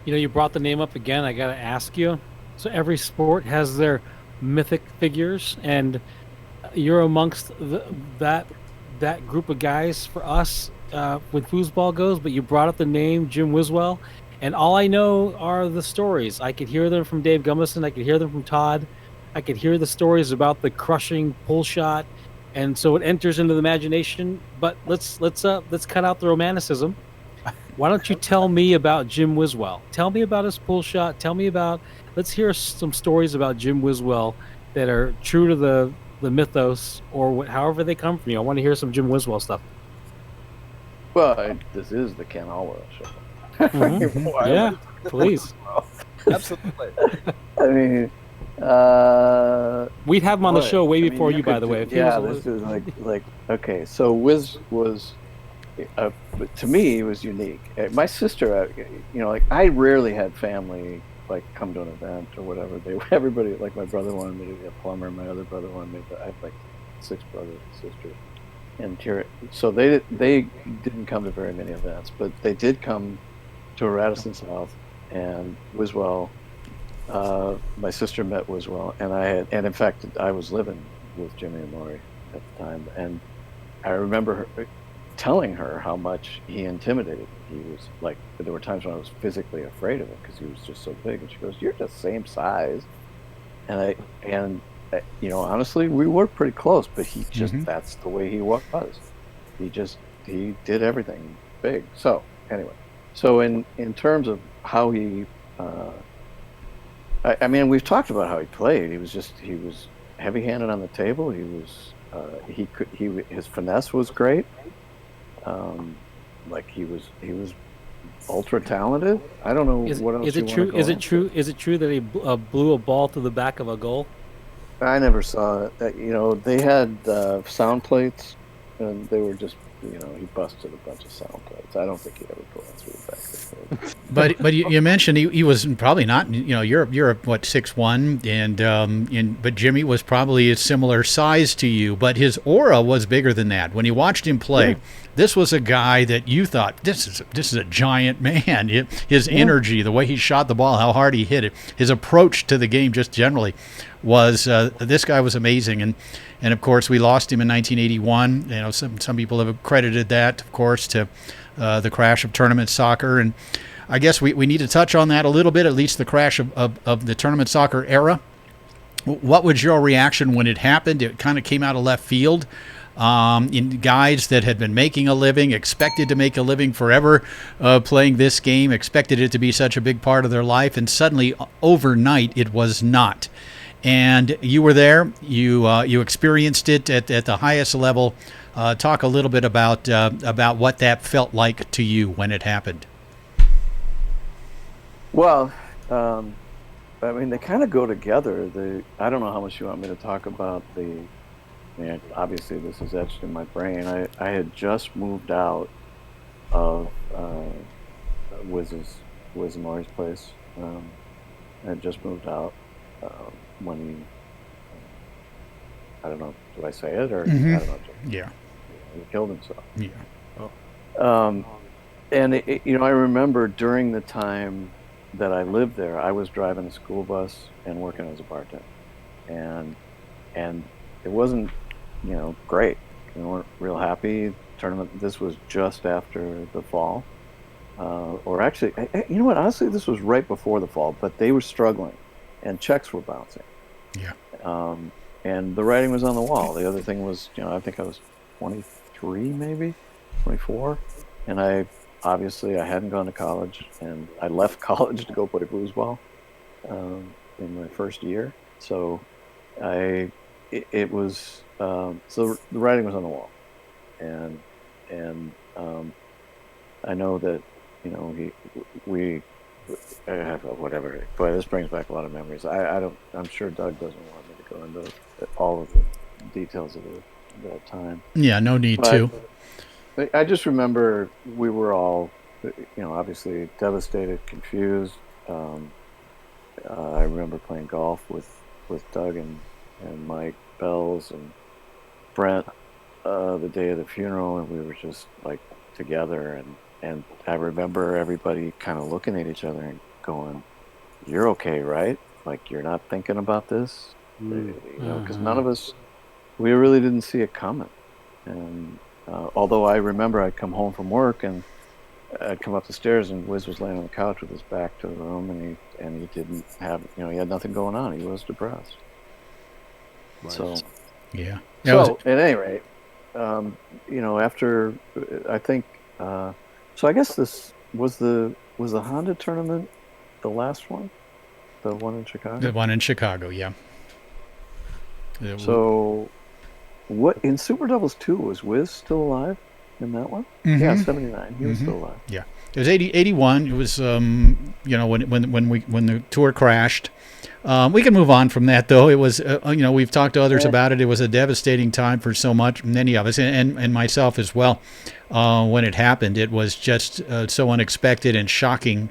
You brought the name up again. I got to ask you. So every sport has their mythic figures, and you're amongst that group of guys for us when foosball goes. But you brought up the name Jim Wiswell, and all I know are the stories. I could hear them from Dave Gummison. I could hear them from Todd. I could hear the stories about the crushing pull shot, and so it enters into the imagination. But let's cut out the romanticism. Why don't you tell me about Jim Wiswell? Tell me about his pull shot. Let's hear some stories about Jim Wiswell that are true to the mythos or however they come from you. I want to hear some Jim Wiswell stuff. Well, this is the Ken Alwell show. Mm-hmm. Yeah, please. Absolutely. I mean, we'd have him on the show way before you, by the way. This is like okay. So Wiz was, to me, it was unique. My sister, like I rarely had family like come to an event or whatever. Everybody, like my brother wanted me to be a plumber. My other brother wanted me to. I have like 6 brothers and sisters, and so they didn't come to very many events, but they did come to Radisson South and Wiswell. My sister met Wiswell, and in fact, I was living with Jimmy and Lori at the time, and I remember her telling her how much he intimidated me. He was like, there were times when I was physically afraid of him because he was just so big. And she goes, "You're the same size," and honestly, we were pretty close, but he just that's the way he was. He did everything big. So anyway, in terms of how he. I mean, we've talked about how he played. He was heavy-handed on the table. He was his finesse was great. Like he was ultra talented. I don't know what else. Is it true? Is it true that he blew a ball to the back of a goal? I never saw it. They had sound plates, and they were just. He busted a bunch of sound plates. I don't think he ever put one through the back of the plate. But you mentioned he was probably not. You're what 6'1", and but Jimmy was probably a similar size to you. But his aura was bigger than that. When you watched him play, this was a guy that you thought this is a giant man. His energy, the way he shot the ball, how hard he hit it, his approach to the game, just generally, was this guy was amazing. And of course, we lost him in 1981. Some people have credited that, of course, to the crash of tournament soccer. And I guess we need to touch on that a little bit, at least the crash of the tournament soccer era. What was your reaction when it happened? It kind of came out of left field. In guys that had been making a living, expected to make a living forever playing this game, expected it to be such a big part of their life, and suddenly overnight it was not. And you were there. You experienced it at the highest level. Talk a little bit about what that felt like to you when it happened. Well, I mean, they kind of go together. I don't know how much you want me to talk about mean, obviously this is etched in my brain. I had just moved out of Wiz and Maury's place. I had just moved out when he, I don't know, do I say it or I don't know. Yeah. He killed himself. Yeah. And I remember during the time that I lived there, I was driving a school bus and working as a bartender, and it wasn't, great. We weren't real happy. Tournament. This was just after the fall, or actually, you know what? Honestly, this was right before the fall, but they were struggling, and checks were bouncing. Yeah. And the writing was on the wall. The other thing was, I think I was 23, maybe 24, and I hadn't gone to college, and I left college to go play foosball in my first year. So it was so the writing was on the wall, and I know that whatever. Boy, this brings back a lot of memories. I'm sure Doug doesn't want me to go into all of the details of that time. Yeah, no need to. I just remember we were all, obviously devastated, confused. I remember playing golf with Doug and Mike Bells and Brent the day of the funeral, and we were just like together. And I remember everybody kind of looking at each other and going, "You're okay, right? Like you're not thinking about this, because none of us, we really didn't see it coming." And although I remember I'd come home from work and I'd come up the stairs and Wiz was laying on the couch with his back to the room, and he didn't have, he had nothing going on. He was depressed. Right. So yeah. So at any rate, after I think, so I guess this was the Honda tournament, the last one, the one in Chicago. The one in Chicago, yeah. So, what in Super Doubles 2 was Wiz still alive in that one? Mm-hmm. Yeah, 79. He was still alive. Yeah, it was 81. It was when the tour crashed. We can move on from that, though. It was we've talked to others about it. It was a devastating time for many of us, and myself as well. When it happened, it was just so unexpected and shocking.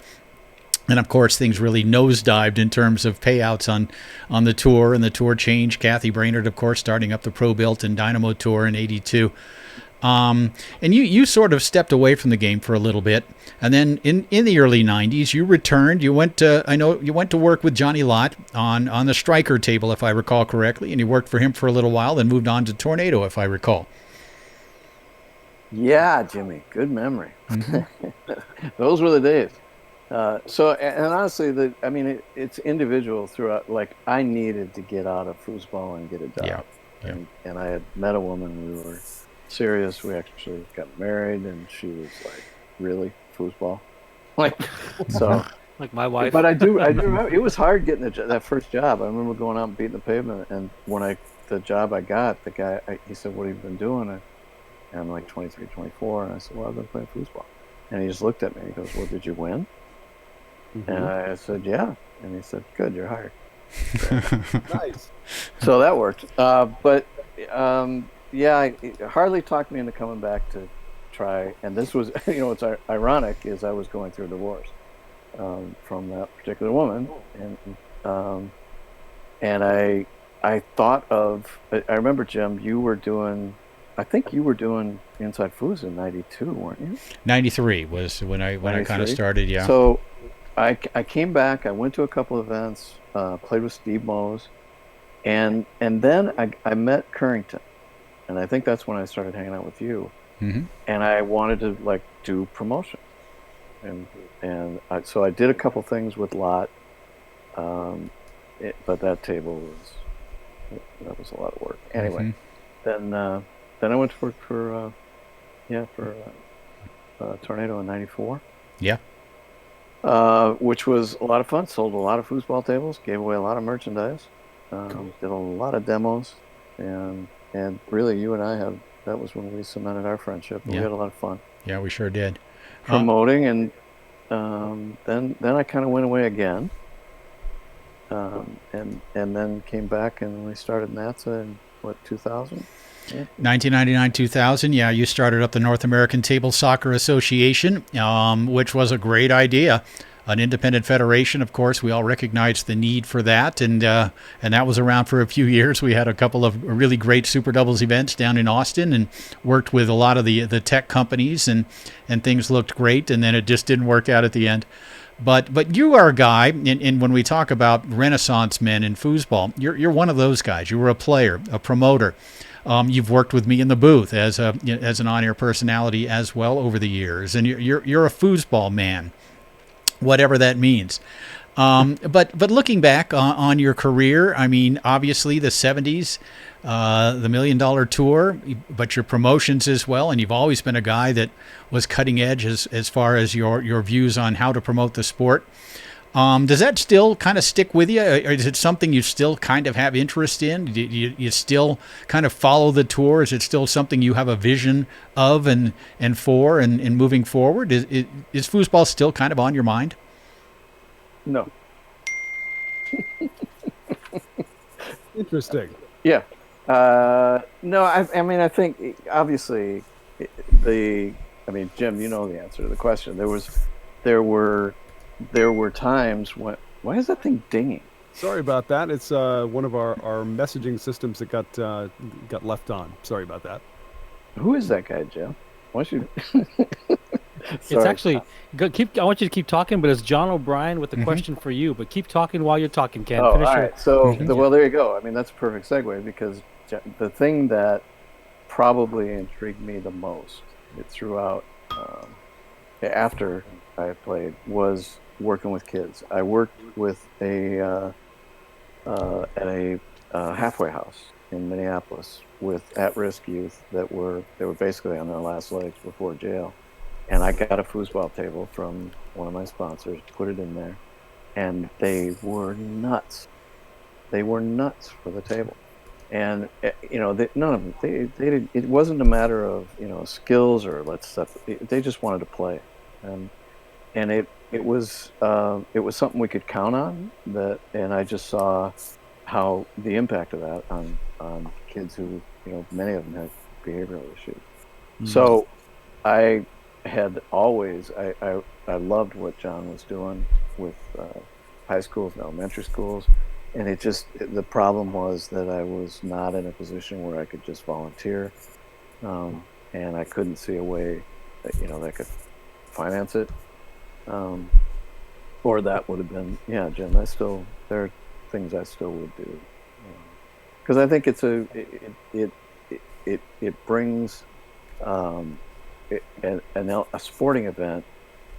And of course, things really nosedived in terms of payouts on the tour, and the tour changed. Kathy Brainerd, of course, starting up the Pro Built and Dynamo Tour in '82. And you sort of stepped away from the game for a little bit, and then in the early '90s, you returned. You went to work with Johnny Lott on the striker table, if I recall correctly, and you worked for him for a little while, then moved on to Tornado, if I recall. Yeah, Jimmy, good memory. Mm-hmm. Those were the days. And honestly, it's individual throughout. Like, I needed to get out of foosball and get a job. Yeah. And I had met a woman. We were serious. We actually got married, and she was like, "Really, foosball?" So. Like my wife. But I do remember it was hard getting that first job. I remember going out and beating the pavement, and when the job I got, the guy, he said, "What have you been doing?" And I'm like 23, 24, and I said, "Well, I've been playing foosball." And he just looked at me. He goes, "Well, did you win?" Mm-hmm. And I said, "Yeah." And he said, "Good, you're hired." Nice. So that worked. Harley talked me into coming back to try. And this was, what's ironic is I was going through a divorce from that particular woman, and I thought of. I remember, Jim, I think you were doing Inside Foos in '92, weren't you? '93 was when I kind of started. Yeah. So I came back. I went to a couple of events, played with Steve Mose, and then I met Currington, and I think that's when I started hanging out with you. Mm-hmm. And I wanted to do promotion, so I did a couple things with Lott, but that table was a lot of work. Anyway, then I went to work for Tornado in '94. Yeah. Which was a lot of fun. Sold a lot of foosball tables, gave away a lot of merchandise, did a lot of demos, and really, you and I that was when we cemented our friendship. Yeah. We had a lot of fun. Yeah, we sure did. Promoting, and then I kind of went away again, and then came back, and we started NATSA what, 2000? Yeah. 1999-2000, yeah, you started up the North American Table Soccer Association, which was a great idea. An independent federation, of course, we all recognized the need for that, and that was around for a few years. We had a couple of really great Super Doubles events down in Austin and worked with a lot of the tech companies, and things looked great, and then it just didn't work out at the end. But you are a guy, and when we talk about Renaissance men in foosball, you're one of those guys. You were a player, a promoter. You've worked with me in the booth as an on-air personality as well over the years, and you're a foosball man, whatever that means. But looking back on your career, I mean, obviously the 70s, the $1 Million Tour, but your promotions as well, and you've always been a guy that was cutting edge as far as your views on how to promote the sport. Does that still kind of stick with you, or is it something you still kind of have interest in? Do you still kind of follow the tour? Is it still something you have a vision of and for and moving forward? Is foosball still kind of on your mind? No. Interesting. Yeah. No, I mean, I think obviously Jim, you know the answer to the question. There were times when, why is that thing dinging? Sorry about that. It's one of our messaging systems that got left on. Sorry about that. Who is that guy, Jim? Why don't you? It's actually I want you to keep talking, but it's John O'Brien with a question for you. But keep talking while you're talking, Ken. Oh, Finish all your... right. So, well, there you go. I mean, that's a perfect segue, because the thing that probably intrigued me the most throughout after I played was working with kids. I worked with at a halfway house in Minneapolis with at-risk youth they were basically on their last legs before jail. And I got a foosball table from one of my sponsors, put it in there, and they were nuts. They were nuts for the table. And none of them. They did. It wasn't a matter of skills or they just wanted to play, and it was something we could count on. And I just saw how the impact of that on kids who many of them had behavioral issues. Mm-hmm. So I had always I loved what John was doing with high schools and elementary schools. And the problem was that I was not in a position where I could just volunteer, and I couldn't see a way that could finance it, or that would have been, Jim. There are things I still would do, because I think it brings a sporting event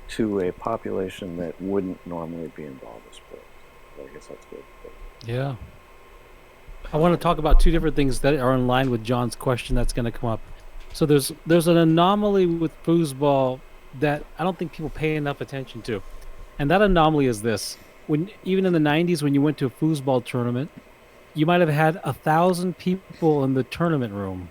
to a population that wouldn't normally be involved in sports. So I guess that's good. Yeah. I want to talk about two different things that are in line with John's question that's going to come up. So there's an anomaly with foosball that I don't think people pay enough attention to. And that anomaly is this. Even in the 90s, when you went to a foosball tournament, you might have had 1,000 people in the tournament room,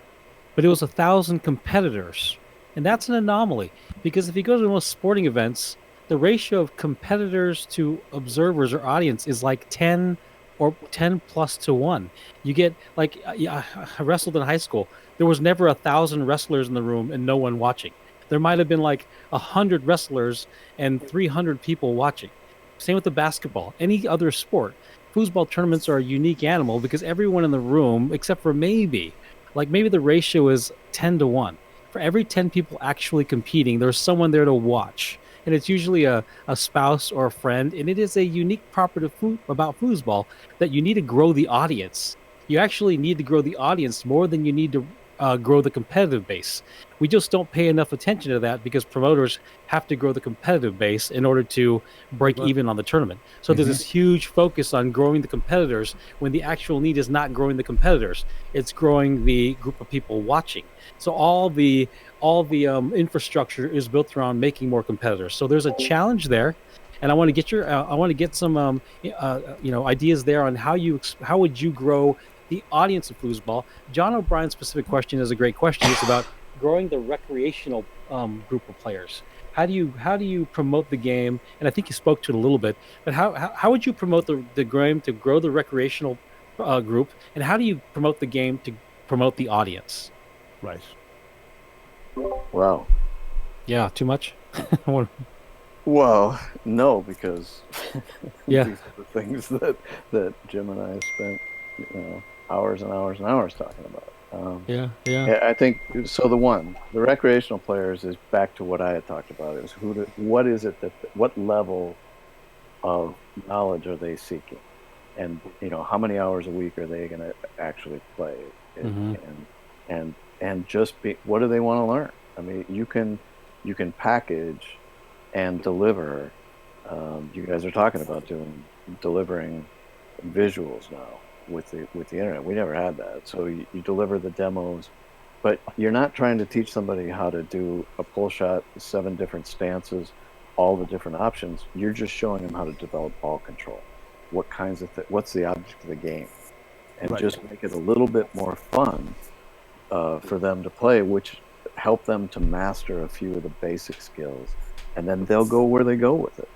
but it was 1,000 competitors. And that's an anomaly, because if you go to most sporting events, the ratio of competitors to observers or audience is like 10 or 10 plus to 1. You get I wrestled in high school. There was never 1,000 wrestlers in the room and no one watching. There might have been 100 wrestlers and 300 people watching. Same with the basketball. Any other sport, foosball tournaments are a unique animal because everyone in the room, except for maybe the ratio is 10 to 1. For every 10 people actually competing, there's someone there to watch. And it's usually a spouse or a friend. And it is a unique property about foosball that you need to grow the audience. You actually need to grow the audience more than you need to grow the competitive base. We just don't pay enough attention to that because promoters have to grow the competitive base in order to break even on the tournament. So there's this huge focus on growing the competitors when the actual need is not growing the competitors. It's growing the group of people watching. So all the infrastructure is built around making more competitors. So there's a challenge there, and I want to get some ideas there on how would you grow the audience of foosball. John O'Brien's specific question is a great question. It's about growing the recreational group of players. How do you promote the game? And I think you spoke to it a little bit. But how would you promote the game to grow the recreational group, and how do you promote the game to promote the audience? Right. Wow. Yeah, too much. Well, no, because Yeah. these are the things that Jim and I spent, hours and hours and hours talking about. Yeah. I think so. The recreational players is back to what I had talked about. Is what is it what level of knowledge are they seeking, and how many hours a week are they going to actually play, and just be, what do they want to learn? I mean, you can package and deliver. You guys are talking about delivering visuals now with the internet. We never had that. So you deliver the demos, but you're not trying to teach somebody how to do a pull shot, 7 different stances, all the different options. You're just showing them how to develop ball control. What kinds of what's the object of the game, and just make it a little bit more fun for them to play, which help them to master a few of the basic skills, and then they'll go where they go with it.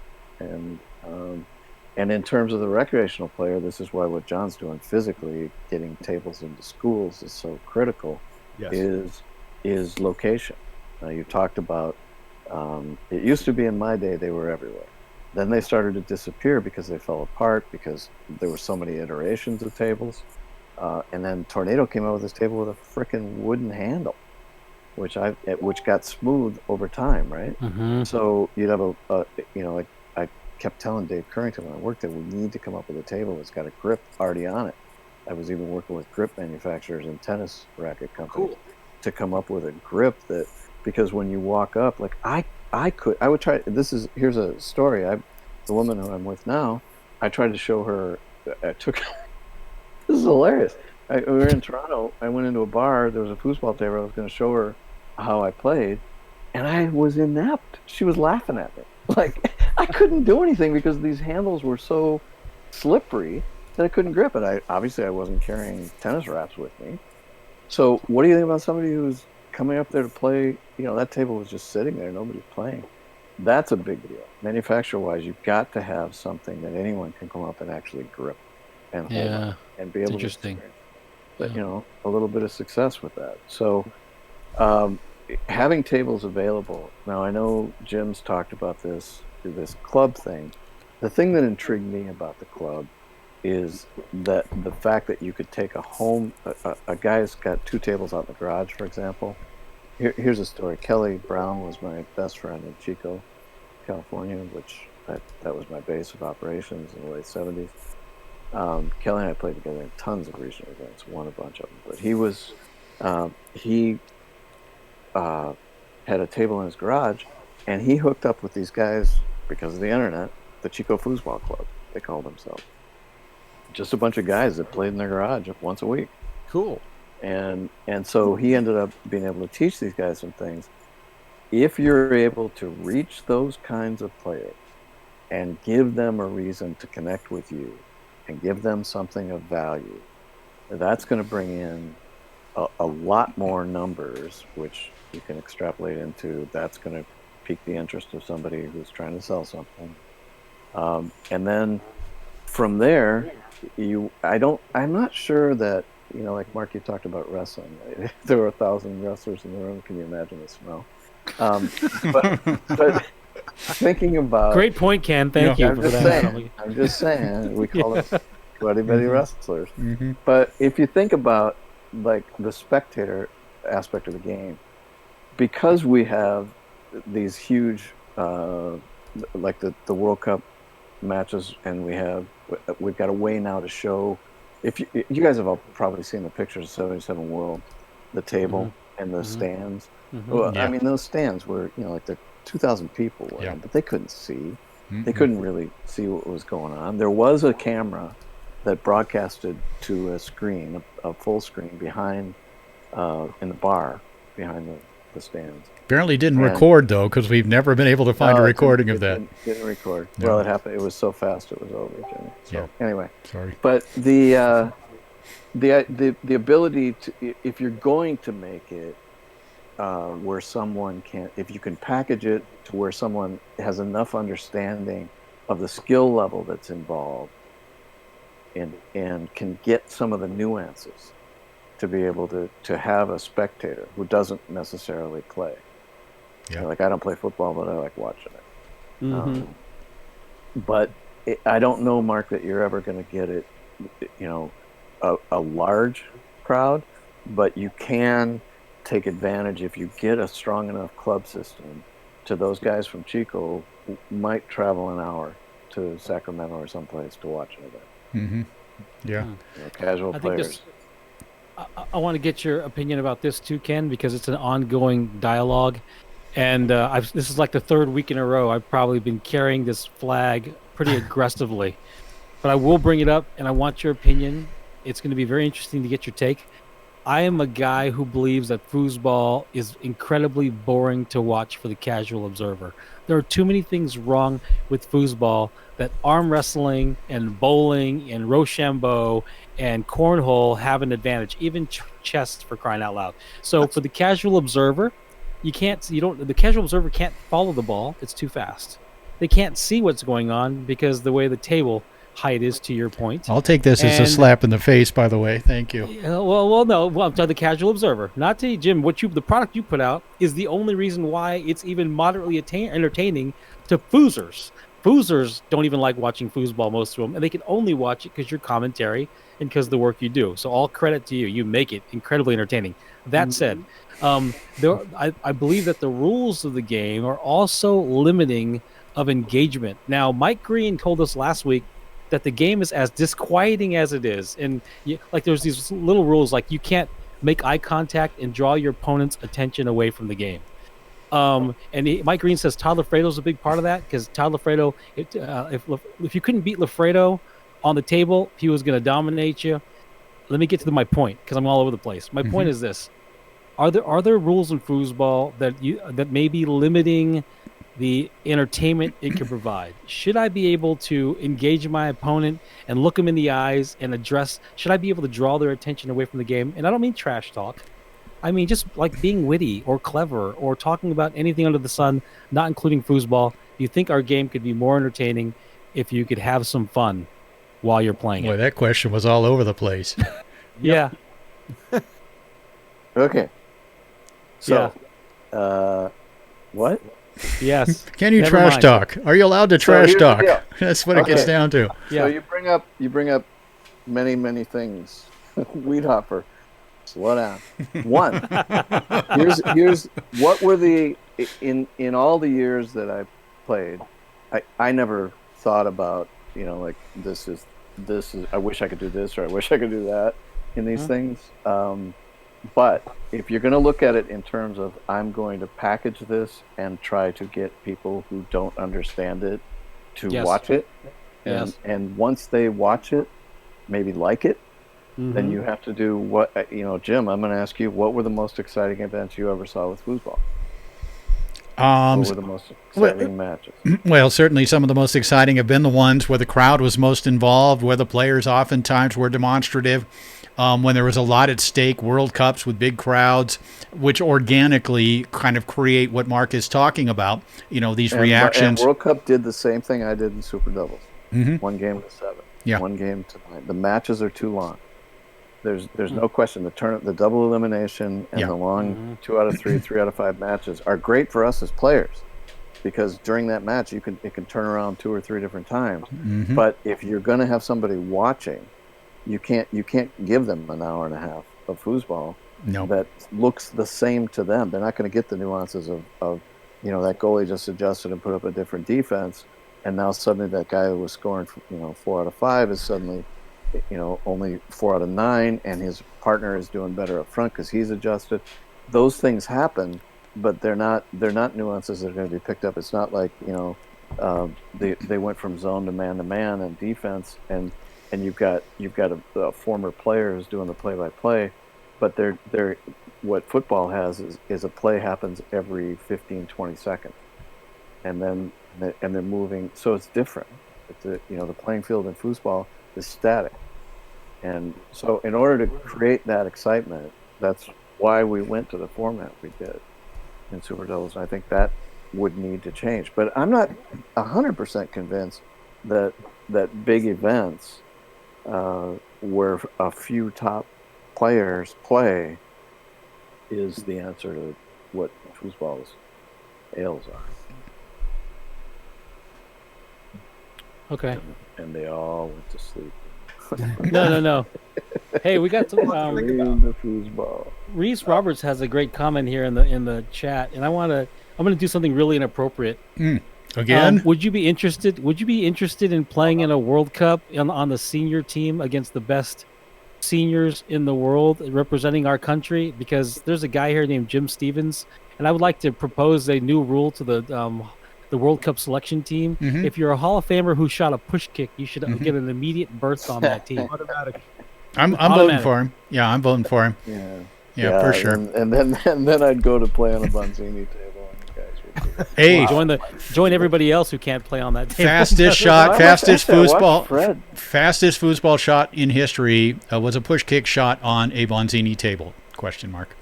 And in terms of the recreational player, this is why what John's doing physically, getting tables into schools, is so critical. Yes. Is location. Now, you talked about it used to be in my day they were everywhere. Then they started to disappear because they fell apart because there were so many iterations of tables. And then Tornado came out with this table with a frickin' wooden handle, which got smooth over time, right? So you'd have like I kept telling Dave Currington when I worked there, we need to come up with a table that's got a grip already on it. I was even working with grip manufacturers and tennis racket companies to come up with a grip that, because when you walk up, like I would try. Here's a story. The woman who I'm with now, I tried to show her. This is hilarious. We were in Toronto. I went into a bar. There was a foosball table. I was going to show her how I played, and I was inept. She was laughing at me. Like, I couldn't do anything because these handles were so slippery that I couldn't grip it. I wasn't carrying tennis wraps with me. So what do you think about somebody who's coming up there to play? That table was just sitting there. Nobody's playing. That's a big deal. Manufacturer-wise, you've got to have something that anyone can come up and actually grip and hold on and be able to experience. But, a little bit of success with that. So having tables available. Now, I know Jim's talked about this club thing. The thing that intrigued me about the club is that the fact that you could take a guy's got 2 tables out in the garage, for example. Here's a story. Kelly Brown was my best friend in Chico, California, which that was my base of operations in the late 70s. Kelly and I played together in tons of regional events, won a bunch of them. But he had a table in his garage, and he hooked up with these guys because of the internet, the Chico Foosball Club, they called themselves. Just a bunch of guys that played in their garage once a week. Cool. And so he ended up being able to teach these guys some things. If you're able to reach those kinds of players and give them a reason to connect with you and give them something of value, that's going to bring in a lot more numbers, which you can extrapolate into. That's going to pique the interest of somebody who's trying to sell something. And then from there, I'm not sure that, like Mark, you talked about wrestling. There were 1,000 wrestlers in the room. Can you imagine the smell? But thinking about... Great point, Ken. Thank you for that. I'm just saying, we call it Sweaty Betty wrestlers. But if you think about like the spectator aspect of the game, because we have these huge, like the World Cup matches, and we've got a way now to show. If you guys have all probably seen the pictures of 77 World, the table and the stands. Well, I mean, those stands were, like the 2,000 people were, but they couldn't see. They couldn't really see what was going on. There was a camera that broadcasted to a screen, a full screen behind, in the bar behind the stands. Apparently didn't record, though, because we've never been able to find a recording of that. Didn't record. No. Well, it happened. It was so fast it was over, Jimmy. So anyway. Sorry. But the ability to, if you're going to make it where someone can, if you can package it to where someone has enough understanding of the skill level that's involved, and can get some of the nuances to be able to have a spectator who doesn't necessarily play. Yeah. You know, like, I don't play football, but I like watching it. Mm-hmm. But I don't know, Mark, that you're ever going to get it, you know, a large crowd, but you can take advantage if you get a strong enough club system to those guys from Chico who might travel an hour to Sacramento or someplace to watch an event. Mm-hmm. Yeah. You know, casual players. I want to get your opinion about this too, Ken, because it's an ongoing dialogue. And this is like the third week in a row I've probably been carrying this flag pretty aggressively. But I will bring it up, and I want your opinion. It's going to be very interesting to get your take. I am a guy who believes that foosball is incredibly boring to watch for the casual observer. There are too many things wrong with foosball that arm wrestling and bowling and Rochambeau and cornhole have an advantage, even chess, for crying out loud. So for the casual observer, the casual observer can't follow the ball. It's too fast. They can't see what's going on because the way the table height is, to your point. I'll take this as a slap in the face, by the way. Thank you. No. I'm talking the casual observer, not to you, Jim. The product you put out is the only reason why it's even moderately entertaining to foosers. Foosers don't even like watching foosball, most of them, and they can only watch it because your commentary and because the work you do. So all credit to you. You make it incredibly entertaining. That said, I believe that the rules of the game are also limiting of engagement. Now, Mike Green told us last week that the game is as disquieting as it is, and there's these little rules, like you can't make eye contact and draw your opponent's attention away from the game. Mike Green says Todd Lafredo's a big part of that, because Todd Lafredo, if you couldn't beat Lafredo on the table, he was going to dominate you. Let me get to my point, because I'm all over the place. My point is this: are there rules in foosball that may be limiting the entertainment it can provide? Should I be able to engage my opponent and look them in the eyes and address? Should I be able to draw their attention away from the game? And I don't mean trash talk. I mean just like being witty or clever or talking about anything under the sun, not including foosball. Do you think our game could be more entertaining if you could have some fun while you're playing Boy, it? that question was all over the place. Yeah. Okay. So, what? Yes. Can you Never trash mind. talk? Are you allowed to trash here's the talk? deal. That's what it gets down to. So you bring up many things. Weed hopper. Slow down. One. here's what were in all the years that I played, I never thought about, you know, like this is I wish I could do this, or I wish I could do that in these things. But if you're going to look at it in terms of, I'm going to package this and try to get people who don't understand it to watch it, and once they watch it, maybe like it, then you have to do what, Jim, I'm going to ask you, what were the most exciting events you ever saw with foosball? What were the most exciting matches? Well, certainly some of the most exciting have been the ones where the crowd was most involved, where the players oftentimes were demonstrative, when there was a lot at stake, World Cups with big crowds, which organically kind of create what Mark is talking about, these reactions. And World Cup did the same thing I did in Super Doubles. 1 game to 7, 1 game to 9. The matches are too long. There's no question. The double elimination and the long 2 out of 3, 3 out of 5 matches are great for us as players, because during that match it can turn around 2 or 3 different times. But if you're going to have somebody watching, you can't give them an hour and a half of foosball that looks the same to them. They're not going to get the nuances of that goalie just adjusted and put up a different defense, and now suddenly that guy who was scoring 4 out of 5 is suddenly only 4 out of 9, and his partner is doing better up front because he's adjusted. Those things happen, but they're not nuances that are going to be picked up. It's not like they went from zone to man and defense, and you've got a former player who's doing the play-by-play, but they're what football has is a play happens every 15-20 seconds, and they're moving, so it's different. The playing field in foosball is static. And so in order to create that excitement, that's why we went to the format we did in Super Doubles. I think that would need to change. But I'm not 100% convinced that big events where a few top players play is the answer to what foosball's ails are. Okay. And they all went to sleep. No. Hey, we got some. The foosball. Reese Roberts has a great comment here in the chat, and I'm gonna do something really inappropriate. Again? Would you be interested? Would you be interested in playing in a World Cup on the senior team against the best seniors in the world representing our country? Because there's a guy here named Jim Stevens, and I would like to propose a new rule to the World Cup selection team. If you're a Hall of Famer who shot a push kick, you should get an immediate berth on that team. Automatic. I'm voting for him. Yeah, I'm voting for him. Yeah, for sure. And then I'd go to play on a Bonzini table, and you guys would be... Hey, join everybody else who can't play on that table. Fastest shot, fastest foosball, Fred. fastest foosball shot in history was a push kick shot on a Bonzini table? Question mark.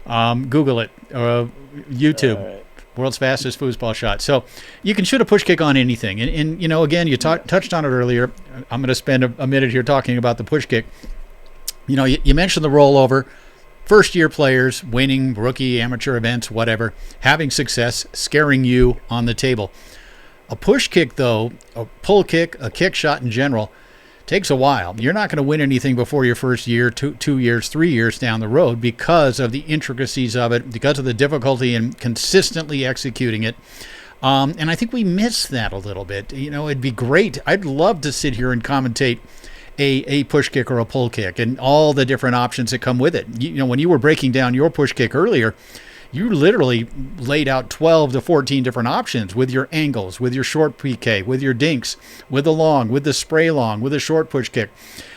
Google it. YouTube. World's fastest foosball shot. So you can shoot a push kick on anything. And you know, again, you touched on it earlier. I'm going to spend a minute here talking about the push kick. You know, you mentioned the rollover. First-year players winning rookie, amateur events, whatever, having success, scaring you on the table. A push kick, though, a pull kick, a kick shot in general, takes a while. You're not going to win anything before your first year, 2 years, 3 years down the road because of the intricacies of it, because of the difficulty in consistently executing it. And I think we miss that a little bit. You know, it'd be great. I'd love to sit here and commentate a push kick or a pull kick and all the different options that come with it. You know, when you were breaking down your push kick earlier, you literally laid out 12 to 14 different options with your angles, with your short PK, with your dinks, with the long, with the spray long, with the short push kick.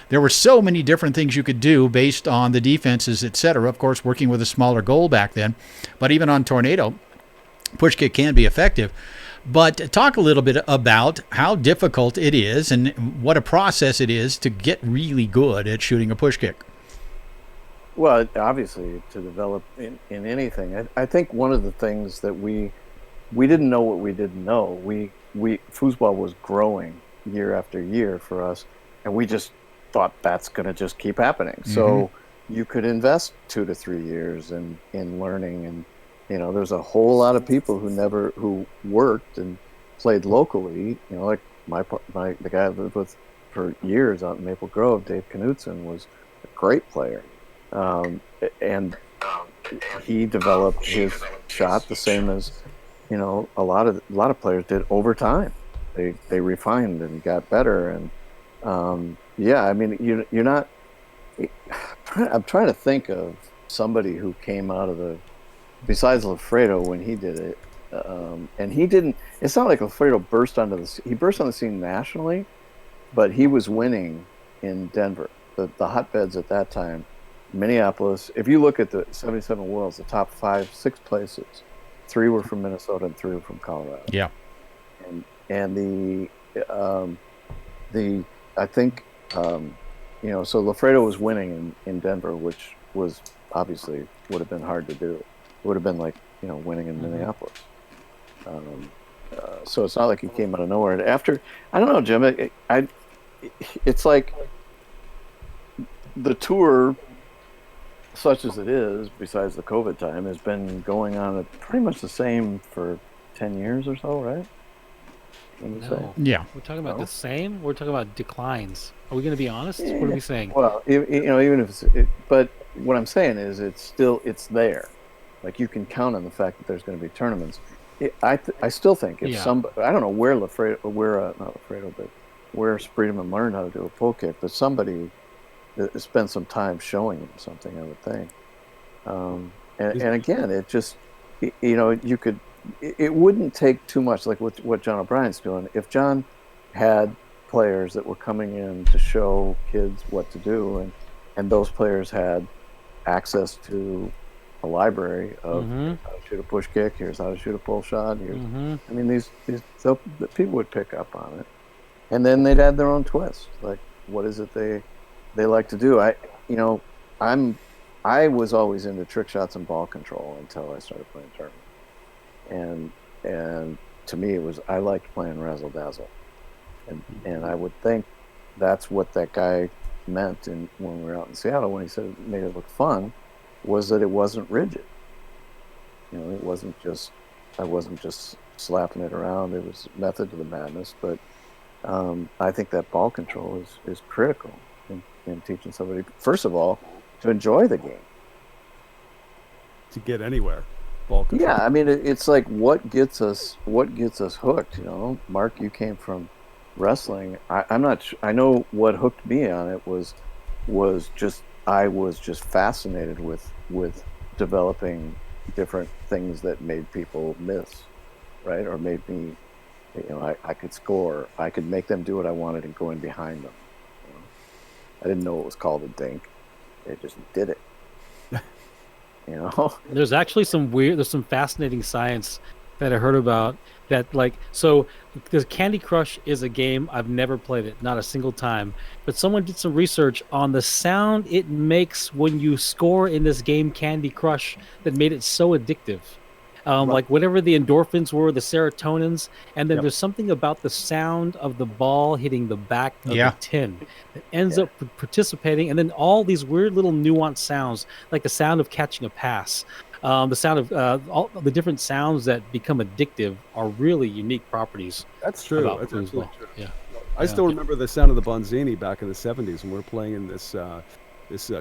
There were so many different things you could do based on the defenses, etc. Of course, working with a smaller goal back then. But even on Tornado, push kick can be effective. But talk a little bit about how difficult it is and what a process it is to get really good at shooting a push kick. Well, obviously, to develop in anything, I think one of the things that we didn't know what we didn't know. Foosball was growing year after year for us, and we just thought that's going to just keep happening. So you could invest 2 to 3 years in learning, and you know, there's a whole lot of people who worked and played locally. You know, like the guy I lived with for years out in Maple Grove, Dave Knutson, was a great player. And he developed his shot the same as, you know, a lot of players did over time. They refined and got better. And yeah, I mean, you're not. I'm trying to think of somebody who came out of besides Lafredo when he did it, and he didn't. It's not like Lafredo burst onto the. He burst on the scene nationally, but he was winning in Denver. The hotbeds at that time. Minneapolis, if you look at the 77 Worlds, the top 6 places, 3 were from Minnesota and 3 were from Colorado. Yeah. And I think, you know, so Lafredo was winning in Denver, which was obviously would have been hard to do. It would have been like, you know, winning in Minneapolis. So it's not like he came out of nowhere. And after, I don't know, Jim, it's like the tour, such as it is, besides the COVID time, has been going on at pretty much the same for 10 years or so, right? No. Yeah. We're talking about the same? We're talking about declines. Are we going to be honest? What are we saying? Well, you know, even if but what I'm saying is it's there. Like, you can count on the fact that there's going to be tournaments. I still think if somebody, I don't know where not Lafredo, but where Spreedeman learned how to do a pull kick, but somebody spend some time showing him something, I would think. And again, it just, you know, it wouldn't take too much, like what John O'Brien's doing. If John had players that were coming in to show kids what to do, and those players had access to a library of how to shoot a push kick, here's how to shoot a pull shot, here's, I mean, these the people would pick up on it, and then they'd add their own twist, like what is it they like to do. I was always into trick shots and ball control until I started playing tournament, and to me I liked playing razzle dazzle, and I would think that's what that guy meant. And when we were out in Seattle, when he said it made it look fun, was that it wasn't rigid. You know, it wasn't just, I wasn't just slapping it around. There was method to the madness. But I think that ball control is critical in teaching somebody, first of all, to enjoy the game. To get anywhere. Ball control. Yeah, I mean, it's like what gets us hooked. You know, Mark, you came from wrestling. I'm not. I know what hooked me on it was just I was just fascinated with developing different things that made people miss, right? Or made me, you know, I could score. I could make them do what I wanted and go in behind them. You know? I didn't know it was called a dink. They just did it. You know, there's actually there's some fascinating science that I heard about that, like, so because Candy Crush is a game, I've never played it, not a single time, but someone did some research on the sound it makes when you score in this game Candy Crush that made it so addictive. Like whatever the endorphins were, the serotonins, and then there's something about the sound of the ball hitting the back of the tin that ends up participating, and then all these weird little nuanced sounds, like the sound of catching a pass, the sound of all the different sounds that become addictive are really unique properties. That's true. About That's foosball. absolutely true. Yeah, I still remember the sound of the Bonzini back in the 70s when we were playing in this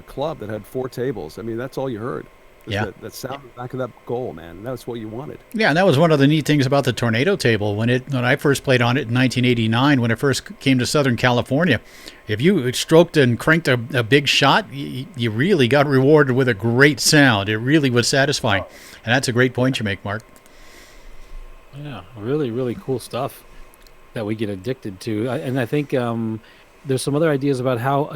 club that had 4 tables. I mean, that's all you heard. Yeah. That sound in the back of that goal, man. That's what you wanted. Yeah, and that was one of the neat things about the tornado table when I first played on it in 1989 when it first came to Southern California. If you stroked and cranked a big shot, you really got rewarded with a great sound. It really was satisfying. And that's a great point you make, Mark. Yeah, really, really cool stuff that we get addicted to. And I think there's some other ideas about how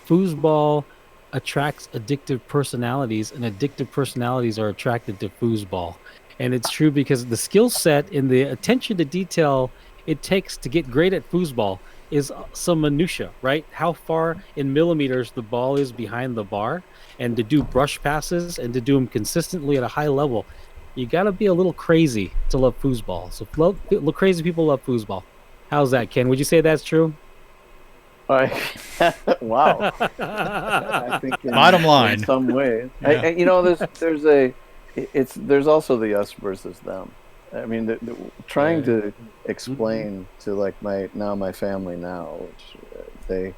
foosball attracts addictive personalities, and addictive personalities are attracted to foosball. And it's true because the skill set and the attention to detail it takes to get great at foosball is some minutia, right? How far in millimeters the ball is behind the bar, and to do brush passes and to do them consistently at a high level, you got to be a little crazy to love foosball. So crazy people love foosball. How's that, Ken? Would you say that's true? Wow. I think bottom line. In some ways, Yeah. you know, there's also the us versus them. I mean, trying to explain to like my family now, which they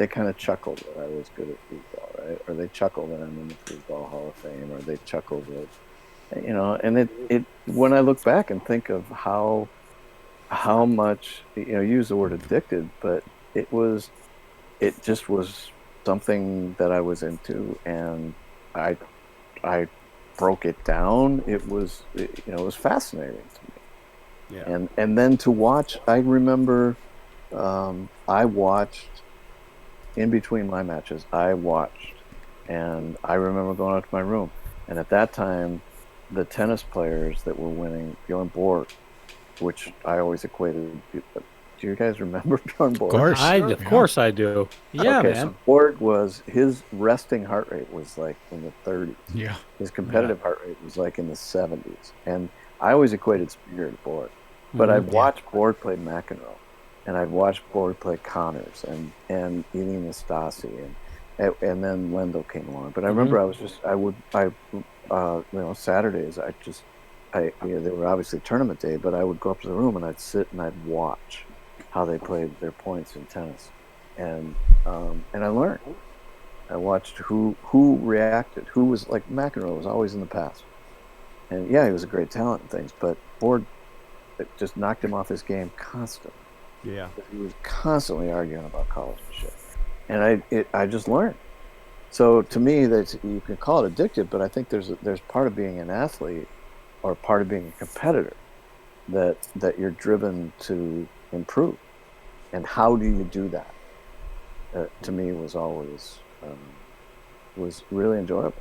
kind of chuckle that I was good at foosball, right? Or they chuckle that I'm in the Foosball Hall of Fame, or they chuckle that, you know. And it when I look back and think of how much, you know, use the word addicted, but it just was something that I was into, and I broke it down. It was, you know, it was fascinating to me. Yeah. And then to watch, I remember I watched in between my matches. And I remember going out to my room, and at that time, the tennis players that were winning, Bjorn Borg, which I always equated. Do you guys remember Bjorn Borg? Of course I do. Yeah, okay, man. So Borg his resting heart rate was like in the 30s. Yeah. His competitive heart rate was like in the 70s. And I always equated speed to Borg. But I'd watch Borg play McEnroe, and I'd watch Borg play Connors and Eileen Nastasi, and then Lendl came along. But I remember Saturdays they were obviously tournament day, but I would go up to the room and I'd sit and I'd watch how they played their points in tennis, and I learned. I watched who reacted, who was like McEnroe was always in the past, and yeah, he was a great talent and things, but Borg, it just knocked him off his game constantly. Yeah, he was constantly arguing about college and shit, and I just learned. So to me, that you can call it addictive, but I think there's part of being an athlete or part of being a competitor that you're driven to improve. And how do you do that? To me, was always was really enjoyable,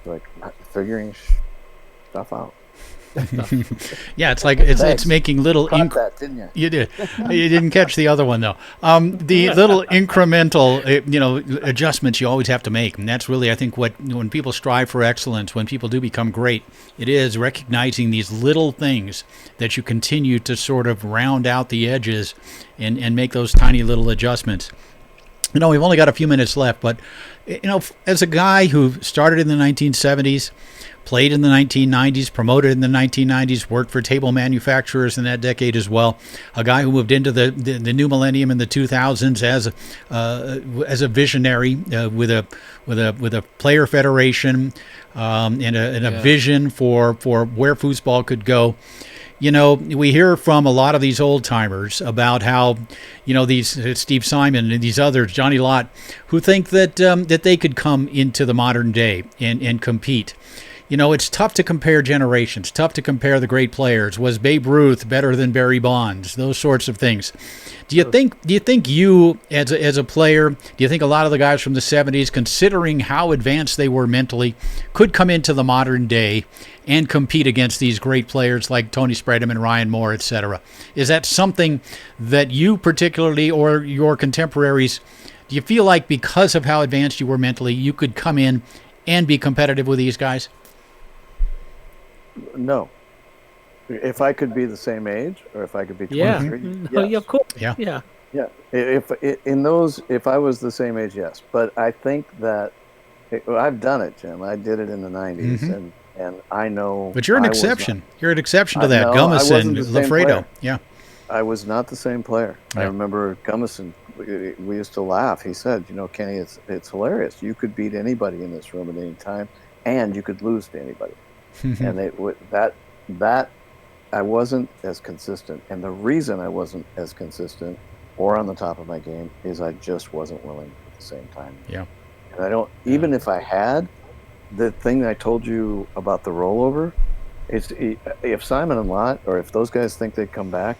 like figuring stuff out. Yeah, it's like it's making little. Caught that, didn't you? You did. You didn't catch the other one though. The little incremental, adjustments you always have to make, and that's really, I think, what when people strive for excellence, when people do become great, it is recognizing these little things that you continue to sort of round out the edges and make those tiny little adjustments. We've only got a few minutes left, but as a guy who started in the 1970s, played in the 1990s, promoted in the 1990s, worked for table manufacturers in that decade as well. A guy who moved into the new millennium in the 2000s as a visionary with a player federation and a vision for where foosball could go. We hear from a lot of these old timers about how, these Steve Simon and these others, Johnny Lott, who think that they could come into the modern day and compete. It's tough to compare generations, tough to compare the great players. Was Babe Ruth better than Barry Bonds? Those sorts of things. Do you think you as a player, do you think a lot of the guys from the 70s, considering how advanced they were mentally, could come into the modern day and compete against these great players like Tony Spreadham, Ryan Moore, etc.? Is that something that you particularly or your contemporaries, do you feel like because of how advanced you were mentally, you could come in and be competitive with these guys? No. If I could be the same age, or if I could be 23, yes. Yeah, of course. Yeah. Yeah. If I was the same age, yes. But I think that I've done it, Jim. I did it in the 90s, and I know. But you're an exception. You're an exception to that. Gummison, Lafredo. Yeah. I was not the same player. Yeah. I remember Gummison. We used to laugh. He said, Kenny, it's hilarious. You could beat anybody in this room at any time, and you could lose to anybody. And that I wasn't as consistent, and the reason I wasn't as consistent or on the top of my game is I just wasn't willing at the same time. Yeah. And I don't, even if I had, the thing I told you about the rollover, it's if Simon and Lott, or if those guys think they'd come back,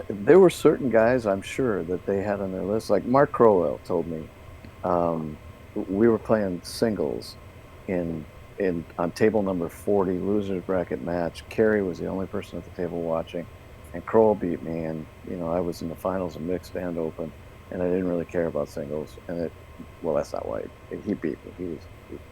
there were certain guys I'm sure that they had on their list. Like Mark Crowell told me, we were playing singles on table number 40, losers bracket match. Kerry was the only person at the table watching, and Crowell beat me, and I was in the finals of mixed and open, and I didn't really care about singles, and that's not why he beat me.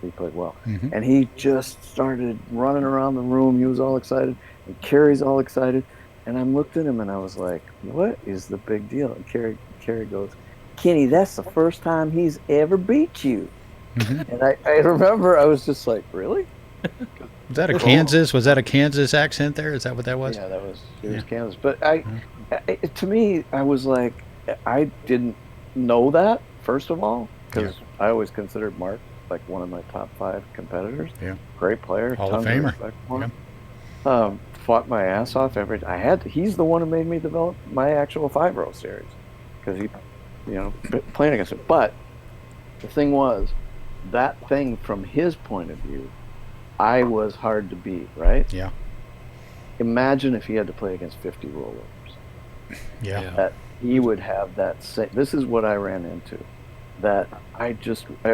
He played well, and he just started running around the room. He was all excited, and Kerry's all excited, and I looked at him and I was like, "What is the big deal?" And Kerry goes, "Kenny, that's the first time he's ever beat you." And I remember I was just like, really? Was that a Kansas? Was that a Kansas accent there? Is that what that was? Yeah, it was Kansas. But to me, I was like, I didn't know that, first of all, because I always considered Mark like one of my top 5 competitors. Yeah. Great player. Hall of Famer. Yeah. Fought my ass off he's the one who made me develop my actual 5-row series, because he, playing against it. But the thing was, that thing from his point of view, I was hard to beat, right? Yeah. Imagine if he had to play against 50 rollovers. Yeah. That he would have that this is what I ran into. That I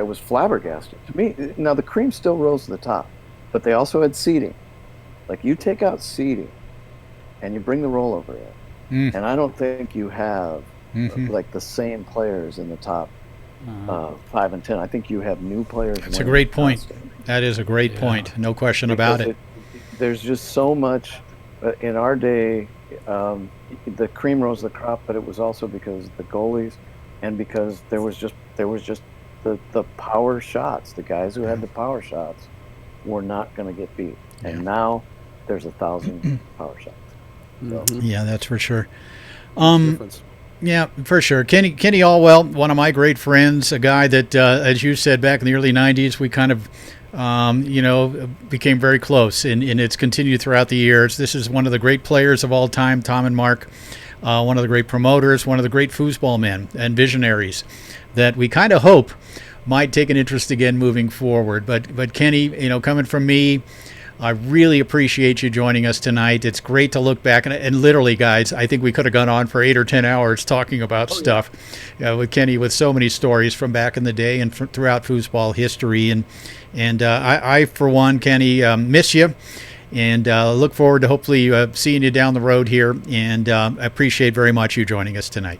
was flabbergasted. To me, now the cream still rose to the top, but they also had seeding. Like, you take out seeding and you bring the rollover in, and I don't think you have like the same players in the top 5 and 10. I think you have new players. That's a great point. That is a great point. No question about it. There's just so much. In our day, the cream rose the crop, but it was also because the goalies, and because there was just the power shots. The guys who had the power shots were not going to get beat, and now there's 1,000 power shots. So. Yeah, that's for sure. Yeah, for sure. Kenny Alwell, one of my great friends, a guy that, as you said, back in the early 90s, we kind of, became very close, and it's continued throughout the years. This is one of the great players of all time, Tom and Mark, one of the great promoters, one of the great foosball men and visionaries that we kind of hope might take an interest again moving forward. But Kenny, coming from me, I really appreciate you joining us tonight. It's great to look back, and literally, guys, I think we could have gone on for 8 or 10 hours talking about stuff with Kenny, with so many stories from back in the day and throughout foosball history. And I, for one, Kenny, miss you. and look forward to hopefully seeing you down the road here. And I appreciate very much you joining us tonight.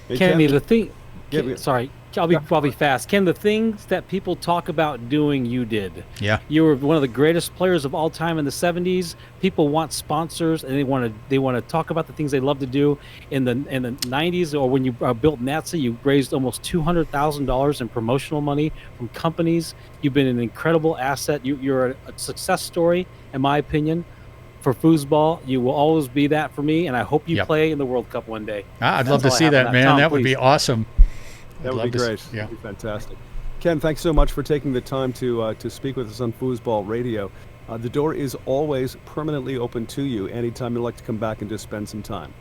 Hey, Kenny, Ken. the thing. Yeah, Sorry, I'll be fast. Ken, the things that people talk about doing, you did. Yeah. You were one of the greatest players of all time in the '70s. People want sponsors, and they want to talk about the things they love to do. In the '90s, or when you built NATSA, you raised almost $200,000 in promotional money from companies. You've been an incredible asset. You're a success story, in my opinion, for foosball. You will always be that for me, and I hope you play in the World Cup one day. I'd love to see that, man. Tom, that would please. be awesome. That would be great. Yeah. That would be fantastic. Ken, thanks so much for taking the time to speak with us on Foosball Radio. The door is always permanently open to you anytime you'd like to come back and just spend some time.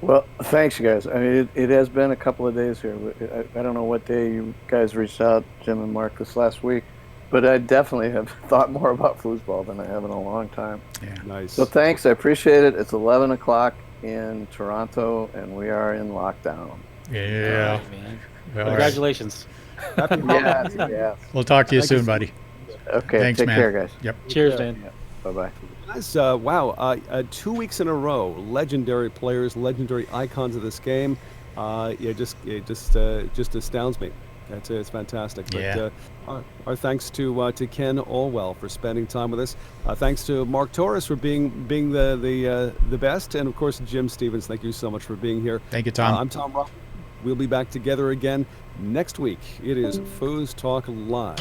Well, thanks, you guys. I mean, it has been a couple of days here. I don't know what day you guys reached out, Jim and Mark, this last week, but I definitely have thought more about foosball than I have in a long time. Yeah. Nice. So thanks. I appreciate it. It's 11 o'clock in Toronto, and we are in lockdown. Yeah. All right, man. All right. Congratulations. Yes. We'll talk to you Thank soon, you. buddy. Okay, Thanks, take man. care, guys. Yep. Cheers, man. Yeah. Bye-bye. Guys, wow, 2 weeks in a row, legendary players, legendary icons of this game. It just astounds me. It's fantastic. But, Yeah. our thanks to Ken Alwell for spending time with us. Thanks to Mark Torres for being the best, and of course Jim Stevens. Thank you so much for being here. Thank you, Tom. I'm Tom Roth. We'll be back together again next week. It is FoosTalk Live.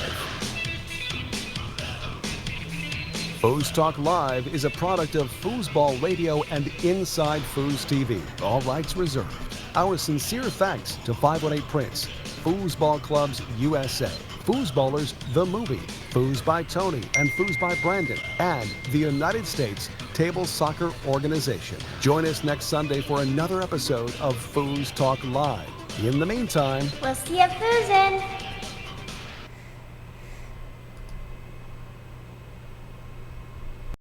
FoosTalk Live is a product of Foosball Radio and Inside Foos TV. All rights reserved. Our sincere thanks to 518 Prince, Foosball Clubs USA, Foosballers the Movie, Foos by Tony and Foos by Brandon, and the United States Table Soccer Organization. Join us next Sunday for another episode of FoosTalk Live. In the meantime, We'll see you foozin'.